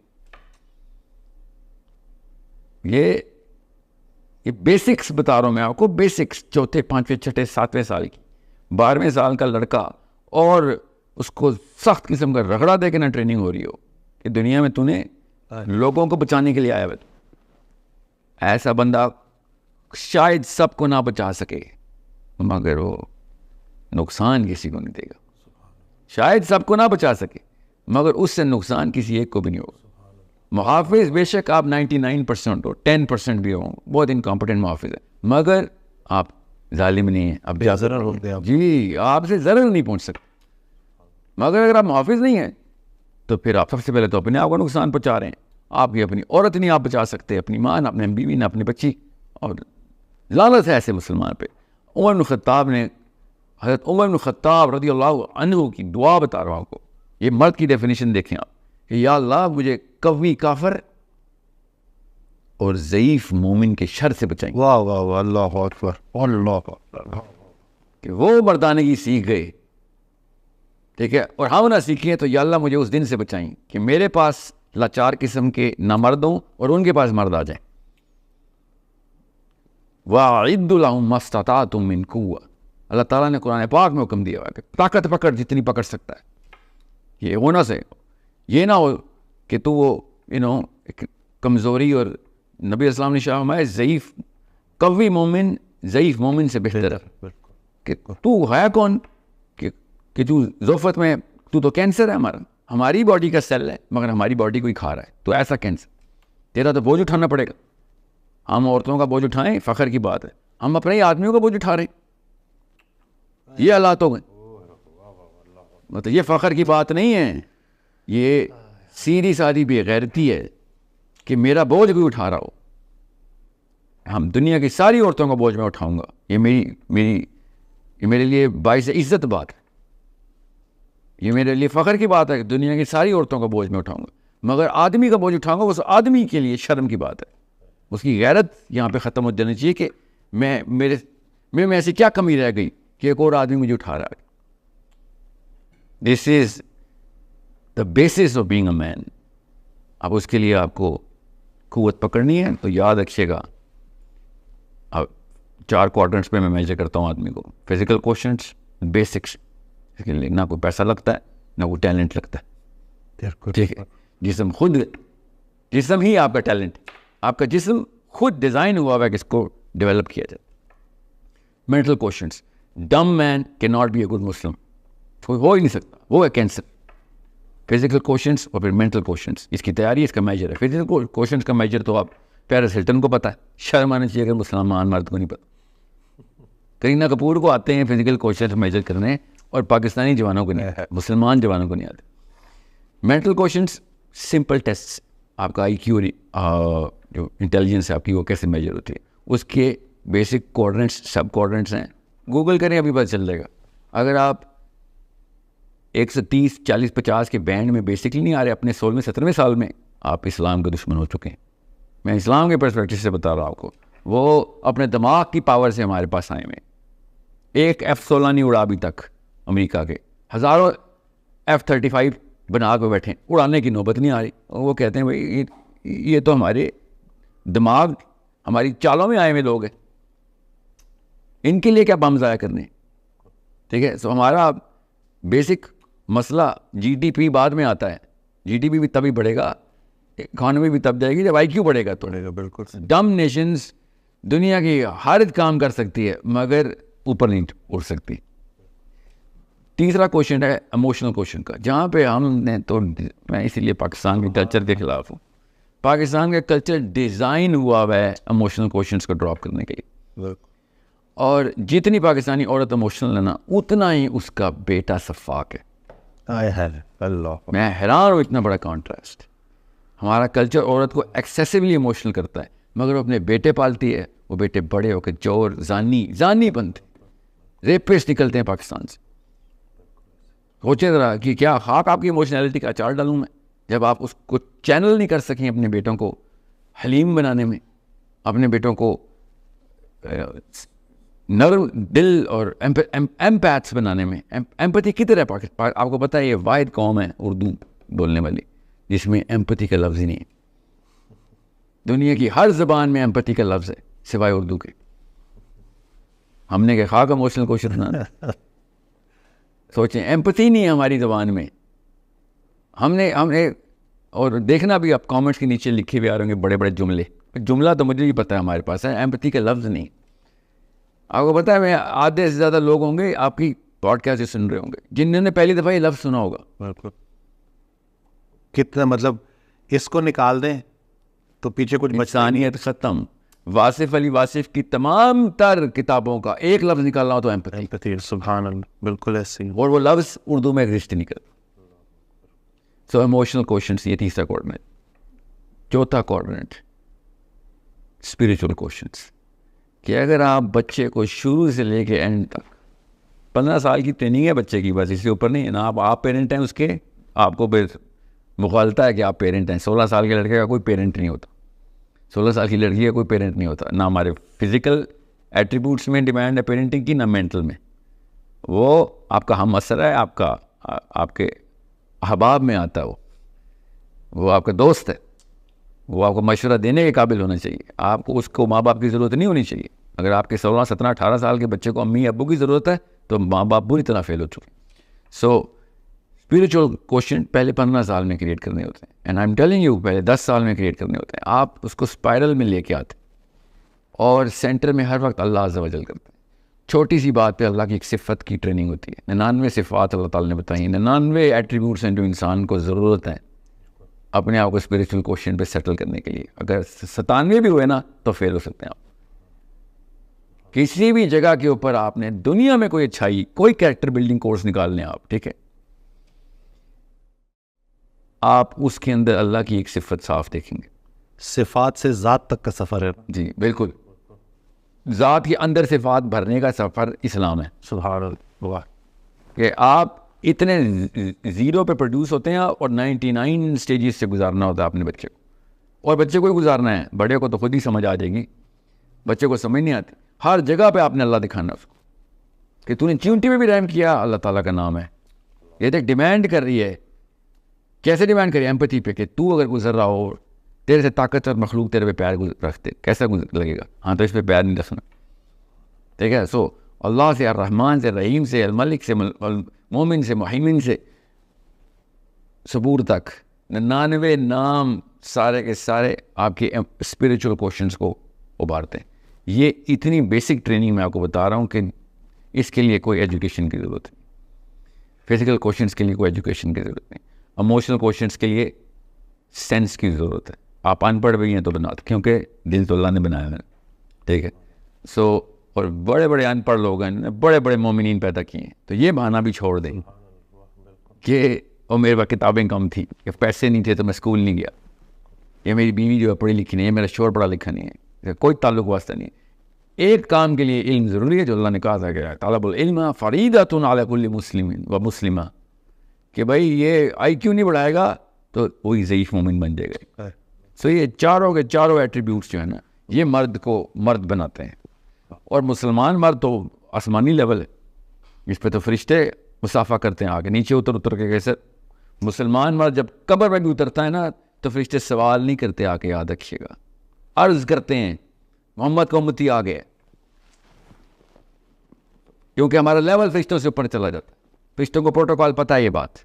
یہ بیسکس بتا رہا ہوں میں آپ کو, بیسکس, چوتھے, پانچویں, چھٹے, 7ویں سال کی, 12ویں سال کا لڑکا, اور اس کو سخت قسم کا رگڑا دے کے نہ ٹریننگ ہو رہی ہو کہ دنیا میں تو نے لوگوں کو بچانے کے لیے آیا ہے. ایسا بندہ شاید سب کو نہ بچا سکے مگر وہ نقصان کسی کو نہیں دے گا. شاید سب کو نہ بچا سکے مگر اس سے نقصان کسی ایک کو بھی نہیں ہوگا. محافظ بے شک آپ 99% ہو, 10% بھی ہوں, بہت انکمپٹنٹ محافظ ہے, مگر آپ ظالم نہیں ہیں. اب ضرر ہوتے ہیں. جی, آپ سے ضرر نہیں پہنچ سکتے. مگر اگر آپ محافظ نہیں ہیں تو پھر آپ سب سے پہلے تو اپنے آپ کو نقصان پہنچا رہے ہیں. آپ کی اپنی عورت نہیں آپ بچا سکتے, اپنی ماں نہ, اپنے بیوی نہ, اپنی بچی, اور لعنت ہے ایسے مسلمان پہ. عمر بن خطاب نے, حضرت عمر بن خطاب رضی اللہ عنہ کی دعا بتا رہا ہوں آپ کو, یہ مرد کی ڈیفینیشن دیکھیں آپ, کہ یا اللہ مجھے قوی کافر اور ضعیف مومن کے شر سے بچائیں. واہ واہ واہ, اللہ اکبر, اللہ اکبر. کہ وہ مردانگی سیکھ گئے, ٹھیک ہے, اور ہم نہ سیکھیں, تو یا اللہ مجھے اس دن سے بچائیں کہ میرے پاس لاچار قسم کے نہ مرد ہوں اور ان کے پاس مرد آ جائیں. وَأَعِدُّ لَهُم مَّا اسْتَطَعْتُم مِّن قُوَّةٍ, اللہ تعالیٰ نے قرآن پاک میں حکم دیا ہوا ہے کہ طاقت پکڑ جتنی پکڑ سکتا ہے. یہ ہونا سے یہ نہ ہو کہ تو وہ کمزوری, اور نبی اسلام نے شاہ فرمایا ضعیف قوی مومن ضعیف مومن سے بہتر ہے. کہ تو ہے کون کہ تو ذوفت میں, تو کینسر ہے, ہماری باڈی کا سیل ہے مگر ہماری باڈی کو ہی کھا رہا ہے, تو ایسا کینسر, تیرا تو بوجھ اٹھانا پڑے گا. ہم عورتوں کا بوجھ اٹھائیں, فخر کی بات ہے, ہم اپنے ہی آدمیوں کا بوجھ اٹھا رہے ہیں. یہ حالات ہو گئے. مطلب یہ فخر کی بات نہیں ہے, یہ سیدھی سادھی بے غیرتی ہے کہ میرا بوجھ کوئی اٹھا رہا ہو. ہم دنیا کی ساری عورتوں کا بوجھ میں اٹھاؤں گا, یہ میرے لیے باعث عزت بات ہے, یہ میرے لیے فخر کی بات ہے کہ دنیا کی ساری عورتوں کا بوجھ میں اٹھاؤں گا. مگر آدمی کا بوجھ اٹھاؤں گا, اس آدمی کے لیے شرم کی بات ہے. اس کی غیرت یہاں پہ ختم ہو جانی چاہیے کہ میں ایسی کیا کمی رہ گئی کہ ایک اور آدمی مجھے اٹھا رہا ہے. This is the basis of being a man. اب اس کے لیے آپ کو قوت پکڑنی ہے تو یاد رکھیے گا, اب 4 کوارٹرنٹس پہ میں میجر کرتا ہوں آدمی کو. فزیکل کوشنٹس, بیسکس, اس کے لیے نہ کوئی پیسہ لگتا ہے نہ کوئی ٹیلنٹ لگتا ہے. ٹھیک ہے, جسم خود, جسم ہی آپ کا ٹیلنٹ, آپ کا جسم خود ڈیزائن ہوا ہوا ہے کہ اس کو ڈیولپ کیا جائے. مینٹل کوشنٹس, ڈم مین کی not be a good Muslim, کوئی ہو ہی نہیں سکتا, وہ ہے کینسر. فزیکل کوشنٹس اور پھر مینٹل کوشنٹس, اس کی تیاری اس کا میجر ہے. فزیکل کوشنٹس کا میجر تو آپ پیرس ہلٹن کو پتہ ہے, شرم آنا چاہیے اگر مسلمان مرد کو نہیں پتہ. کرینہ کپور کو آتے ہیں فزیکل کوشنٹس میجر کرنے, اور پاکستانی جوانوں کو نہیں, مسلمان جوانوں کو نہیں آتے. مینٹل کوشنٹس سمپل ٹیسٹ, آپ کا آئی کیو جو انٹیلیجنس ہے آپ کی وہ کیسے میجر ہوتی ہے, اس کے بیسک کوارڈنٹس, سب کوارڈنٹس ہیں, گوگل کریں ابھی پتہ چل جائے گا. اگر آپ 130, 40, 50 کے بینڈ میں بیسکلی نہیں آ رہے, اپنے 16ویں 17ویں سال میں آپ اسلام کے دشمن ہو چکے ہیں. میں اسلام کے پرسپیکٹو سے بتا رہا ہوں آپ کو, وہ اپنے دماغ کی پاور سے ہمارے پاس آئے ہوئے. ایک F-16 نہیں اڑا ابھی تک امریکہ کے, ہزاروں F-35 بنا کے بیٹھے, اڑانے کی نوبت نہیں آ رہی. وہ کہتے ہیں بھائی یہ تو ہمارے دماغ, ہماری چالوں میں آئے ہوئے لوگ ہیں, ان کے لیے کیا بم ضائع کرنے. ٹھیک ہے, سو ہمارا بیسک مسئلہ جی ڈی پی بعد میں آتا ہے. جی ڈی پی بھی تبھی بڑھے گا, اکانومی بھی تب جائے گی جب آئی کیو بڑھے گا. تو بالکل. ڈم نیشنز دنیا کی ہر کام کر سکتی ہے مگر اوپر نہیں اڑ سکتی. تیسرا کوشچن ہے ایموشنل کوشچن کا, جہاں پہ ہم نے تو, میں اسی لیے پاکستان کے کلچر کے خلاف ہوں. پاکستان کا کلچر ڈیزائن ہوا ہوا ہے ایموشنل کوشچنس کو ڈراپ کرنے کے لیے, اور جتنی پاکستانی عورت ایموشنل ہے نا, اتنا ہی اس کا بیٹا صفاق ہے. میں حیران ہوں, اتنا بڑا کانٹراسٹ. ہمارا کلچر عورت کو ایکسیسولی ایموشنل کرتا ہے, مگر وہ اپنے بیٹے پالتی ہے, وہ بیٹے بڑے ہو کے چور, زانی بنتے, ریپسٹ نکلتے ہیں پاکستان سے. سوچیں ذرا کہ کیا خاک آپ کی ایموشنلٹی کا اچار ڈالوں میں, جب آپ اس کو چینل نہیں کر سکیں اپنے بیٹوں کو حلیم بنانے میں, اپنے بیٹوں کو نرم دل اور ایمپیتھس بنانے میں. ایمپتھی کدھر ہے پاکستان؟ آپ کو پتہ ہے یہ واحد قوم ہے اردو بولنے والی جس میں ایمپتھی کا لفظ ہی نہیں ہے. دنیا کی ہر زبان میں ایمپتھی کا لفظ ہے سوائے اردو کے. ہم نے کہ خاک ایموشنل کوشچن بنانا, سوچیں ایمپتھی نہیں ہے ہماری زبان میں. ہم نے اور دیکھنا بھی آپ کامنٹس کے نیچے لکھے ہوئے آ رہے ہوں گے بڑے بڑے جملے. جملہ تو مجھے بھی پتہ ہے ہمارے پاس ہے, ایمپتھی کا لفظ نہیں. آپ کو پتہ ہے میں آدھے سے زیادہ لوگ ہوں گے آپ کی پوڈ کاسٹ سن رہے ہوں گے جنہوں نے پہلی دفعہ یہ لفظ سنا ہوگا. کتنا مطلب اس کو نکال دیں تو پیچھے کچھ انسانیت ختم. واصف علی واصف کی تمام تر کتابوں کا ایک لفظ نکالنا ہو تو ایمپتھی. سبحان اللہ, بالکل ایسے. اور وہ لفظ اردو میں ایگزسٹ نہیں کرتا. سو ایموشنل کوشچنس, یہ تیسرا کوارڈنیٹ. چوتھا کوارڈنیٹ اسپریچول کوشچنس, کہ اگر آپ بچے کو شروع سے لے کے اینڈ تک 15 سال کی ٹریننگ ہے بچے کی, بس اس سے اوپر نہیں ہے نا. آپ پیرنٹ ہیں اس کے, آپ کو مغالطہ ہے کہ آپ پیرنٹ ہیں. 16 سال کے لڑکے کا کوئی پیرنٹ نہیں ہوتا, 16 سال کی لڑکی کا کوئی پیرنٹ نہیں ہوتا. نہ ہمارے فزیکل ایٹریبیوٹس میں ڈیمانڈ ہے پیرنٹنگ کی, نہ مینٹل میں. وہ آپ کا ہم اثر ہے, آپ کے احباب میں آتا ہے, وہ آپ کا دوست ہے, وہ آپ کو مشورہ دینے کے قابل ہونا چاہیے. آپ کو اس کو ماں باپ کی ضرورت نہیں ہونی چاہیے. اگر آپ کے 16, 17, 18 سال کے بچے کو امی ابو کی ضرورت ہے تو ماں باپ بری طرح فیل ہو چکے. سو اسپریچول کوشچن پہلے 15 سال میں کریٹ کرنے ہوتے ہیں, and I am telling you پہلے 10 سال میں کریٹ کرنے ہوتے ہیں. آپ اس کو اسپائرل میں لے کے آتے اور سینٹر میں ہر وقت اللہ عز و جل کرتے ہیں. چھوٹی سی بات پہ اللہ کی ایک صفت کی ٹریننگ ہوتی ہے. 99 صفات اللہ تعالیٰ نے بتائی ہیں, 99 ایٹریبیوٹس ہیں جو انسان کو ضرورت ہے اپنے آپ کو اسپریچول کوشچن پہ سیٹل کرنے کے لیے. اگر 97 بھی ہوئے نا تو فیل ہو سکتے ہیں آپ. کسی بھی جگہ کے اوپر آپ نے دنیا میں کوئی اچھائی, کوئی کریکٹر بلڈنگ کورس نکال لیں آپ, ٹھیک ہے, آپ اس کے اندر اللہ کی ایک صفت صاف دیکھیں گے. صفات سے ذات تک کا سفر ہے. جی بالکل, ذات کے اندر صفات بھرنے کا سفر اسلام ہے. سبحان اللہ, کہ آپ اتنے زیرو پہ پروڈیوس ہوتے ہیں اور 99 سٹیجز سے گزارنا ہوتا ہے اپنے بچے کو. اور بچے کو ہی گزارنا ہے, بڑے کو تو خود ہی سمجھ آ جائے گی, بچے کو سمجھ نہیں آتی. ہر جگہ پہ آپ نے اللہ دکھانا اس کو کہ تو نے چونٹی میں بھی رحم کیا, اللہ تعالیٰ کا نام ہے. یہ تو ڈیمانڈ کر رہی ہے. کیسے ڈیمانڈ کری؟ ایمپتھی پہ, کہ تو اگر گزر رہا ہو, تیرے سے طاقتور مخلوق تیرے پہ پیار رکھتے, کیسا لگے گا؟ ہاں تو اس پہ پیار نہیں رکھنا. ٹھیک ہے. سو اللہ سے، الرحمن سے، رحیم سے، الملک سے، مومن سے، محیمن سے، صبور تک 99 نام سارے کے سارے آپ کے اسپریچول کوشچنس کو ابھارتے ہیں. یہ اتنی بیسک ٹریننگ میں آپ کو بتا رہا ہوں کہ اس کے لیے کوئی ایجوکیشن کی ضرورت نہیں. فزیکل کوشچنس کے لیے کوئی ایجوکیشن کی ضرورت نہیں. اموشنل کوشچنس کے لیے سینس کی ضرورت ہے. آپ ان پڑھ بھی ہیں تو بنا، کیونکہ دل تو اللہ نے بنایا ہے. ٹھیک ہے. سو اور بڑے بڑے ان پڑھ لوگ ہیں، بڑے بڑے مومنین پیدا کیے ہیں. تو یہ بہانہ بھی چھوڑ دیں کہ اور میرے پاس کتابیں کم تھیں، کہ پیسے نہیں تھے تو میں اسکول نہیں گیا، یہ میری بیوی جو ہے پڑھی لکھی نہیں ہے، میرا شوہر پڑھا لکھا نہیں ہے. کوئی تعلق واسطہ نہیں ہے. ایک کام کے لیے علم ضروری ہے جو اللہ نے کہا تھا کہ طالب العلم فریضۃ علی کل مسلم و مسلمہ، کہ بھائی یہ آئی کیو نہیں بڑھائے گا تو وہی ضعیف مومن بن جائے گا. سو یہ چاروں کے چاروں ایٹریبیوٹس جو ہیں نا، یہ مرد کو مرد بناتے ہیں. اور مسلمان مرد تو آسمانی لیول ہے، اس پہ تو فرشتے مسافہ کرتے ہیں آگے نیچے اتر کے. کیسے مسلمان مرد جب قبر میں بھی اترتا ہے نا تو فرشتے سوال نہیں کرتے، آ کے یاد رکھیے گا، عرض کرتے ہیں محمد کا امتی آ گئے، کیونکہ ہمارا لیول فرشتوں سے اوپر چلا جاتا ہے. فرشتوں کو پروٹوکال پتہ ہے یہ بات.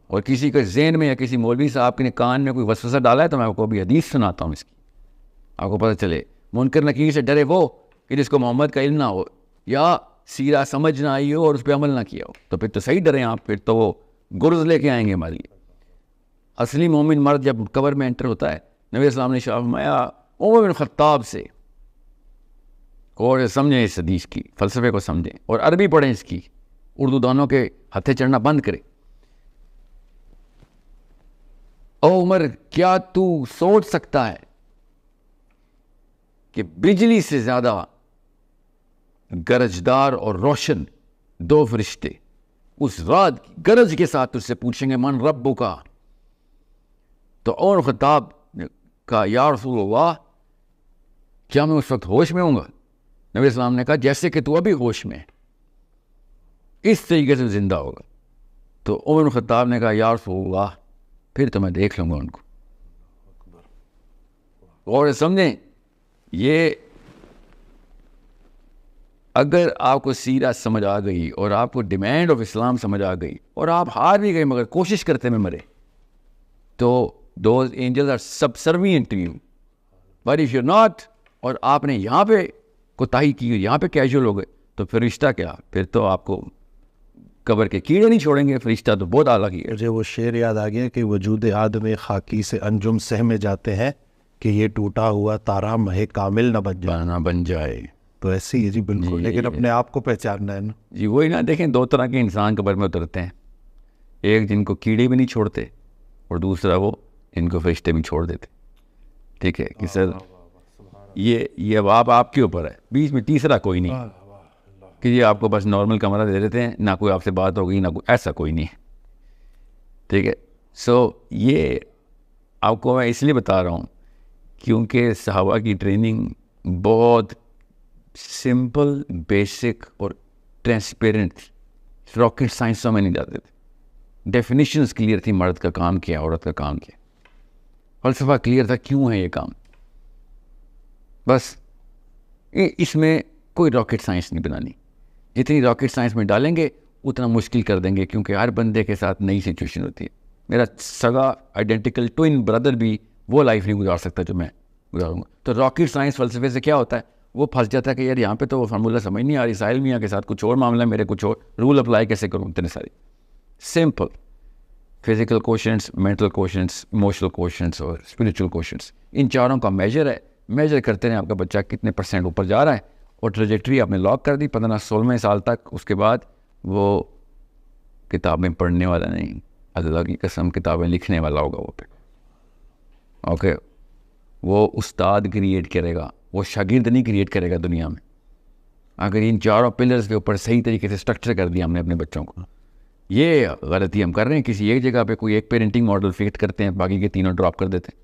اور کسی کے ذہن میں یا کسی مولوی صاحب کے کان میں کوئی وسوسہ ڈالا ہے تو میں آپ کو ابھی حدیث سناتا ہوں اس کی، آپ کو پتہ چلے. منکر نکیر سے ڈرے وہ کہ جس کو محمد کا علم نہ ہو یا سیرہ سمجھ نہ آئی ہو اور اس پہ عمل نہ کیا ہو، تو پھر تو صحیح ڈریں آپ، پھر تو وہ گرز لے کے آئیں گے ہمارے لیے. اصلی مومن مرد جب قبر میں انٹر ہوتا ہے، نبی اسلام نے فرمایا عمر بن خطاب سے، اور سمجھیں اس حدیث کی فلسفے کو سمجھیں اور عربی پڑھیں اس کی، اردو دانوں کے ہتھے چڑھنا بند کریں. او عمر، کیا تو سوچ سکتا ہے کہ بجلی سے زیادہ گرجدار اور روشن دو فرشتے اس رات کی گرج کے ساتھ تجھ سے پوچھیں گے من ربک کا؟ تو عمر خطاب نے کہا یا رسول اللہ، کیا میں اس وقت ہوش میں ہوں گا؟ نبی اسلام نے کہا جیسے کہ تو ابھی ہوش میں ہے، اس طریقے سے زندہ ہوگا. تو عمر خطاب نے کہا یا رسول اللہ، پھر تو میں دیکھ لوں گا ان کو. اور سمجھیں، یہ اگر آپ کو سیرہ سمجھ آ گئی اور آپ کو ڈیمانڈ آف اسلام سمجھ آ گئی اور آپ ہار بھی گئے مگر کوشش کرتے میں مرے، تو those angels are subservient to you. But if you not, اور آپ نے یہاں پہ کوتاہی کی، یہاں پہ کیجول ہو گئے، تو پھر رشتہ کیا؟ پھر تو آپ کو قبر کے کیڑے نہیں چھوڑیں گے. فرشتہ تو بہت اعلیٰ کی ہے. مجھے وہ شعر یاد آ گیا کہ وجود آدم خاکی سے انجم سہمے جاتے ہیں کہ یہ ٹوٹا ہوا تارا مہ کامل نہ بن جائے. تو ایسی ہے جی بالکل. لیکن اپنے آپ کو پہچاننا ہے نا جی. وہی نا، دیکھیں دو طرح کے انسان قبر میں اترتے ہیں، ایک جن کو کیڑے بھی نہیں چھوڑتے، اور دوسرا وہ جن کو فرشتے بھی چھوڑ دیتے. ٹھیک ہے کہ سر یہ اب آپ کے اوپر ہے. بیچ میں تیسرا کوئی نہیں کہ یہ آپ کو بس نارمل کمرہ دے دیتے ہیں، نہ کوئی آپ سے بات ہوگی نہ کوئی، ایسا کوئی نہیں ہے. ٹھیک ہے. سو یہ آپ کو میں اس لیے بتا رہا ہوں کیونکہ صحابہ کی ٹریننگ بہت سمپل، بیسک اور ٹرانسپیرنٹ تھی. راکٹ سائنسوں میں نہیں جاتے تھے. ڈیفینیشنز کلیئر تھی، مرد کا کام کیا، عورت کا کام کیا. فلسفہ کلیئر تھا کیوں ہے یہ کام. بس اس میں کوئی راکٹ سائنس نہیں بنانی. جتنی راکٹ سائنس میں ڈالیں گے اتنا مشکل کر دیں گے، کیونکہ ہر بندے کے ساتھ نئی سچویشن ہوتی ہے. میرا سگا آئیڈینٹیکل ٹوئن بردر بھی وہ لائف نہیں گزار سکتا جو میں گزاروں گا. تو راکٹ سائنس فلسفے سے کیا ہوتا ہے، وہ پھنس جاتا ہے کہ یار یہاں پہ تو وہ فارمولہ سمجھ نہیں آ رہی، ساحل میاں کے ساتھ کچھ اور معاملہ ہے، میرے کچھ اور رول اپلائی کیسے کروں. اتنے سارے simple physical questions, mental questions, emotional questions اور اسپریچول کوشچنس، ان چاروں کا میجر ہے. میجر کرتے ہیں آپ کا بچہ کتنے % اوپر جا رہا ہے، اور ٹریجیکٹری آپ نے لاک کر دی 15-16 سال تک. اس کے بعد وہ کتابیں پڑھنے والا نہیں، اللہ کی قسم کتابیں لکھنے والا ہوگا وہ پہ. اوکے. وہ استاد کریٹ کرے گا، وہ شاگرد نہیں کریٹ کرے گا دنیا میں. اگر ان چاروں پلرز کے اوپر صحیح طریقے سے اسٹرکچر کر دیا ہم نے اپنے بچوں کو. یہ غلطی ہم کر رہے ہیں، کسی ایک جگہ پہ کوئی ایک پیرنٹنگ ماڈل فٹ کرتے ہیں، باقی کے تینوں ڈراپ کر دیتے ہیں،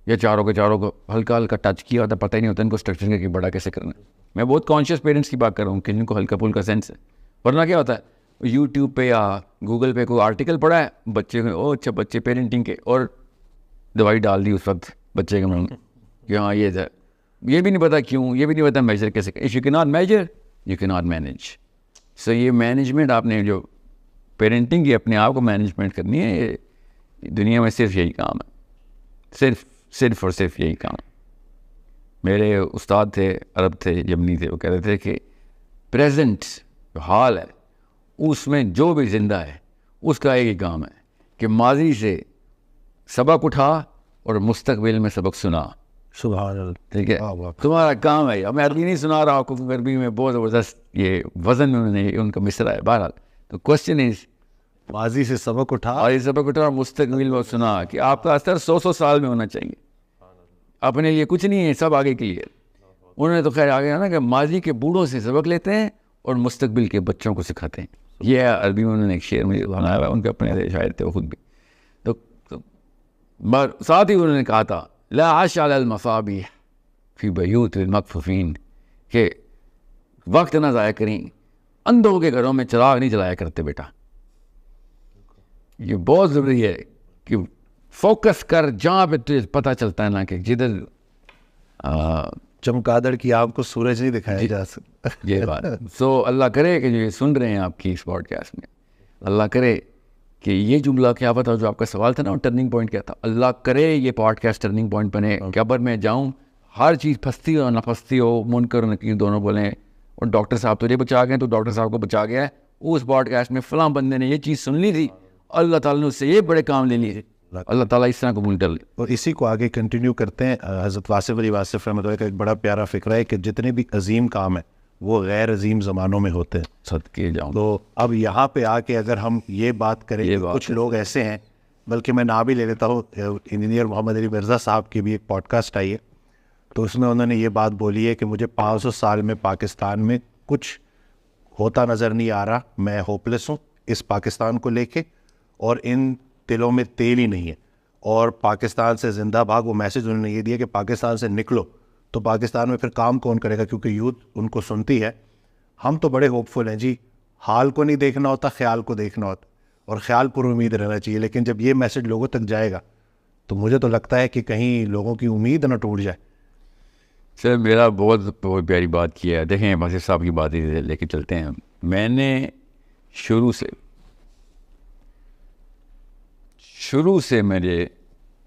یا چاروں کے چاروں کو ہلکا ہلکا ٹچ کیا ہوتا ہے، پتہ ہی نہیں ہوتا ان کو اسٹرکچر کر کے بڑا کیسے کرنا ہے. میں بہت کانشیس پیرنٹس کی بات کر رہا ہوں کہ جن کو ہلکا پھلکا سینس ہے. ورنہ کیا ہوتا ہے، یوٹیوب پہ یا گوگل پہ کوئی آرٹیکل پڑھا ہے بچے کو، اچھا بچے پیرنٹنگ کے، اور دوائی ڈال دی اس وقت بچے کے منہ میں کہ ہاں یہ ہے. یہ بھی نہیں پتا کیوں, یہ بھی نہیں پتا میجر کیسے. اف یو کی ناٹ میجر یو کی ناٹ مینیج. سو یہ مینجمنٹ آپ نے جو پیرنٹنگ کی اپنے آپ کو مینجمنٹ کرنی ہے, یہ دنیا میں صرف یہی کام ہے, صرف اور صرف یہی کام. میرے استاد تھے, عرب تھے, یمنی تھے, وہ کہتے تھے کہ پریزنٹ جو حال ہے اس میں جو بھی زندہ ہے اس کا ایک ہی کام ہے کہ ماضی سے سبق اٹھا اور مستقبل میں سبق سنا. سبحان اللہ. ٹھیک ہے, تمہارا کام ہے. اب میں عربی نہیں سنا رہا ہوں کیونکہ عربی میں بہت زبردست یہ وزن میں انہوں نے ان کا مصرع ہے. بہرحال تو کوشچن از ماضی سے سبق اٹھا اور یہ سبق اٹھا اور مستقبل میں سنا کہ آپ کا اثر 100 سال میں ہونا چاہیے. اپنے لیے کچھ نہیں ہے, سب آگے کے لیے. انہوں نے تو خیر آگے نا کہ ماضی کے بوڑھوں سے سبق لیتے ہیں اور مستقبل کے بچوں کو سکھاتے ہیں. یہ عربی میں انہوں نے ایک شعر میں بنایا ہوا ہے, ان کے اپنے شاعر تھے وہ خود بھی. تو ساتھ ہی انہوں نے کہا تھا لا عش علی المصابیح فی بیوت المکفوفین, کہ وقت نہ ضائع کریں, اندھوں کے گھروں میں چراغ نہیں جلایا کرتے بیٹا. یہ بہت ضروری ہے کہ فوکس کر جہاں پہ تجھے پتہ چلتا ہے نا کہ جدھر چمگادڑ کی آپ کو سورج نہیں دکھایا جا سکتا. یہ بات. سو اللہ کرے کہ جو یہ سن رہے ہیں آپ کی اس پوڈ کاسٹ میں, اللہ کرے کہ یہ جملہ کیا پتا جو آپ کا سوال تھا نا ٹرننگ پوائنٹ کیا تھا, اللہ کرے یہ پوڈ کاسٹ ٹرننگ پوائنٹ بنے. قبر میں جاؤں ہر چیز پھنستی ہو نہ پھنستی ہو, منکر نکیر دونوں بولیں, اور ڈاکٹر صاحب تجھے بچا گئے تو ڈاکٹر صاحب کو بچا گیا ہے, اس پوڈ کاسٹ میں فلاں بندے نے یہ چیز سن لی تھی, اللہ تعالیٰ نے اس سے یہ بڑے کام لے لیے. اللہ تعالیٰ اس طرح قبول کر لے. اور اسی کو آگے کنٹینیو کرتے ہیں. حضرت واصف علی واصف رحمۃ اللہ کا ایک بڑا پیارا فکرہ ہے کہ جتنے بھی عظیم کام ہیں وہ غیر عظیم زمانوں میں ہوتے ہیں. صدقے جاؤں. تو اب یہاں پہ آ کے اگر ہم یہ بات کریں, کچھ لوگ ایسے ہیں, بلکہ میں نام بھی لے لیتا ہوں, انجینئر محمد علی مرزا صاحب کی بھی ایک پوڈ کاسٹ آئی ہے, تو اس میں انہوں نے یہ بات بولی ہے کہ مجھے 500 سال میں پاکستان میں کچھ ہوتا نظر نہیں آ رہا, میں ہوپلیس ہوں اس پاکستان کو لے کے, اور ان دلوں میں تیل ہی نہیں ہے, اور پاکستان سے زندہ بھاگ. وہ میسج انہوں نے یہ دیا کہ پاکستان سے نکلو, تو پاکستان میں پھر کام کون کرے گا, کیونکہ یوتھ ان کو سنتی ہے. ہم تو بڑے ہوپ فل ہیں جی, حال کو نہیں دیکھنا ہوتا, خیال کو دیکھنا ہوتا, اور خیال پر امید رہنا چاہیے. لیکن جب یہ میسج لوگوں تک جائے گا تو مجھے تو لگتا ہے کہ کہیں لوگوں کی امید نہ ٹوٹ جائے. سر میرا بہت پیاری بات کیا ہے. دیکھیں واصف صاحب کی بات لے کے چلتے ہیں. میں نے شروع سے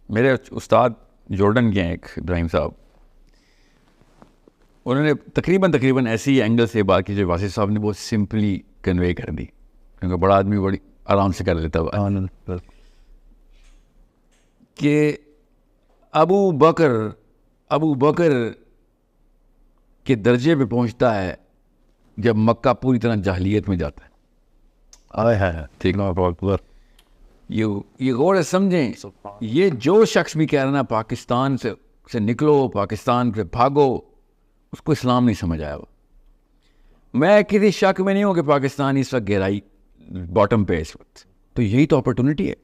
میرے استاد جارڈن کے ہیں ایک ابراہیم صاحب, انہوں نے تقریباً ایسی اینگل سے بات کی جو واصف صاحب نے بہت سمپلی کنوے کر دی, کیونکہ بڑا آدمی بڑی آرام سے کر لیتا ہوا, کہ ابو بکر کے درجے پہ پہنچتا ہے جب مکہ پوری طرح جاہلیت میں جاتا ہے. ٹھیک نا, یہ غور سمجھیں. یہ جو شخص بھی کہہ رہا نا پاکستان سے نکلو, پاکستان سے بھاگو, اس کو اسلام نہیں سمجھ آیا. میں کسی شک میں نہیں ہوں کہ پاکستان اس وقت گہرائی باٹم پہ اس وقت, تو یہی تو اپرچونٹی ہے.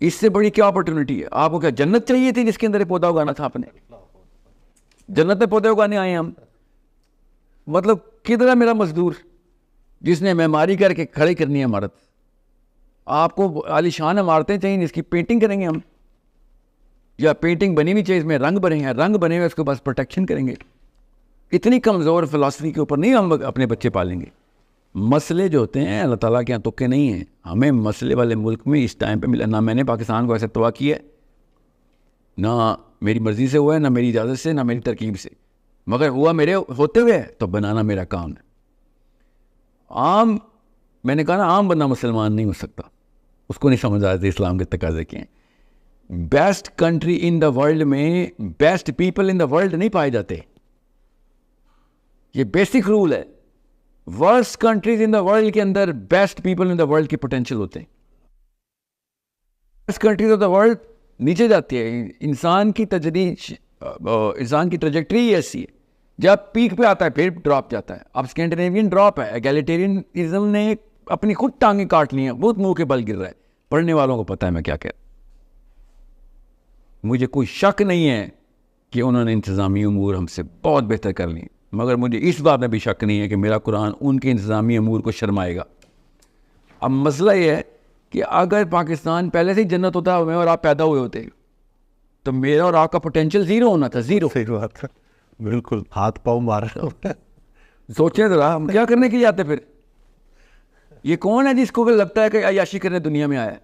اس سے بڑی کیا اپرچونٹی ہے؟ آپ کو کیا جنت چاہیے تھی جس کے اندر پودا اگانا تھا آپ نے؟ جنت میں پودے اگانے آئے ہم. مطلب کدھر ہے میرا مزدور جس نے معماری کر کے کھڑی کرنی ہے عمارت؟ آپ کو عالی شان عمارتیں چاہیے, اس کی پینٹنگ کریں گے ہم, یا پینٹنگ بنی ہوئی چاہیے اس میں رنگ بنے ہیں, رنگ بنے ہوئے اس کو بس پروٹیکشن کریں گے. اتنی کمزور فلاسفی کے اوپر نہیں ہم اپنے بچے پالیں گے. مسئلے جو ہوتے ہیں اللہ تعالیٰ کے یہاں تکے نہیں ہیں. ہمیں مسئلے والے ملک میں اس ٹائم پہ ملا. نہ میں نے پاکستان کو ایسے تباہ کیا ہے, نہ میری مرضی سے ہوا ہے, نہ میری اجازت سے, نہ میری ترکیب سے, مگر ہوا میرے ہوتے ہوئے تو بنانا میرا کام ہے. میں نے کہا نا عام بندہ مسلمان نہیں ہو سکتا, اس کو نہیں سمجھ آتے اسلام کے تقاضے کے ہیں. Best country in the world میں best people in the world نہیں پائے جاتے. یہ بیسک رول ہے. Worst countries in the world کے اندر best people in the world کے پوٹینشیل ہوتے ہیں. Best countries of the world نیچے جاتی ہے. انسان کی ٹریجیکٹری ایسی ہے, جب پیک پہ آتا ہے پھر ڈراپ جاتا ہے. اب اسکینڈینیوین ڈراپ ہے. ایگیلیٹیرینزم نے اپنی خود ٹانگیں کاٹ لی ہیں, بہت منہ کے بل گر رہا ہے. پڑھنے والوں کو پتہ ہے میں کیا کہہ رہا ہوں. مجھے کوئی شک نہیں ہے کہ انہوں نے انتظامی امور ہم سے بہت بہتر کر لی, مگر مجھے اس بات میں بھی شک نہیں ہے کہ میرا قرآن ان کے انتظامی امور کو شرمائے گا. اب مسئلہ یہ ہے کہ اگر پاکستان پہلے سے ہی جنت ہوتا ہے میں اور آپ پیدا ہوئے ہوتے, تو میرا اور آپ کا پوٹینشیل زیرو ہونا تھا, زیرو. صحیح بات ہے, بالکل ہاتھ پاؤں مارا. سوچیں ذرا ہم کیا کرنے کے لیے آتے پھر. یہ کون ہے جس کو لگتا ہے کہ عیاشی کرنے دنیا میں آیا ہے؟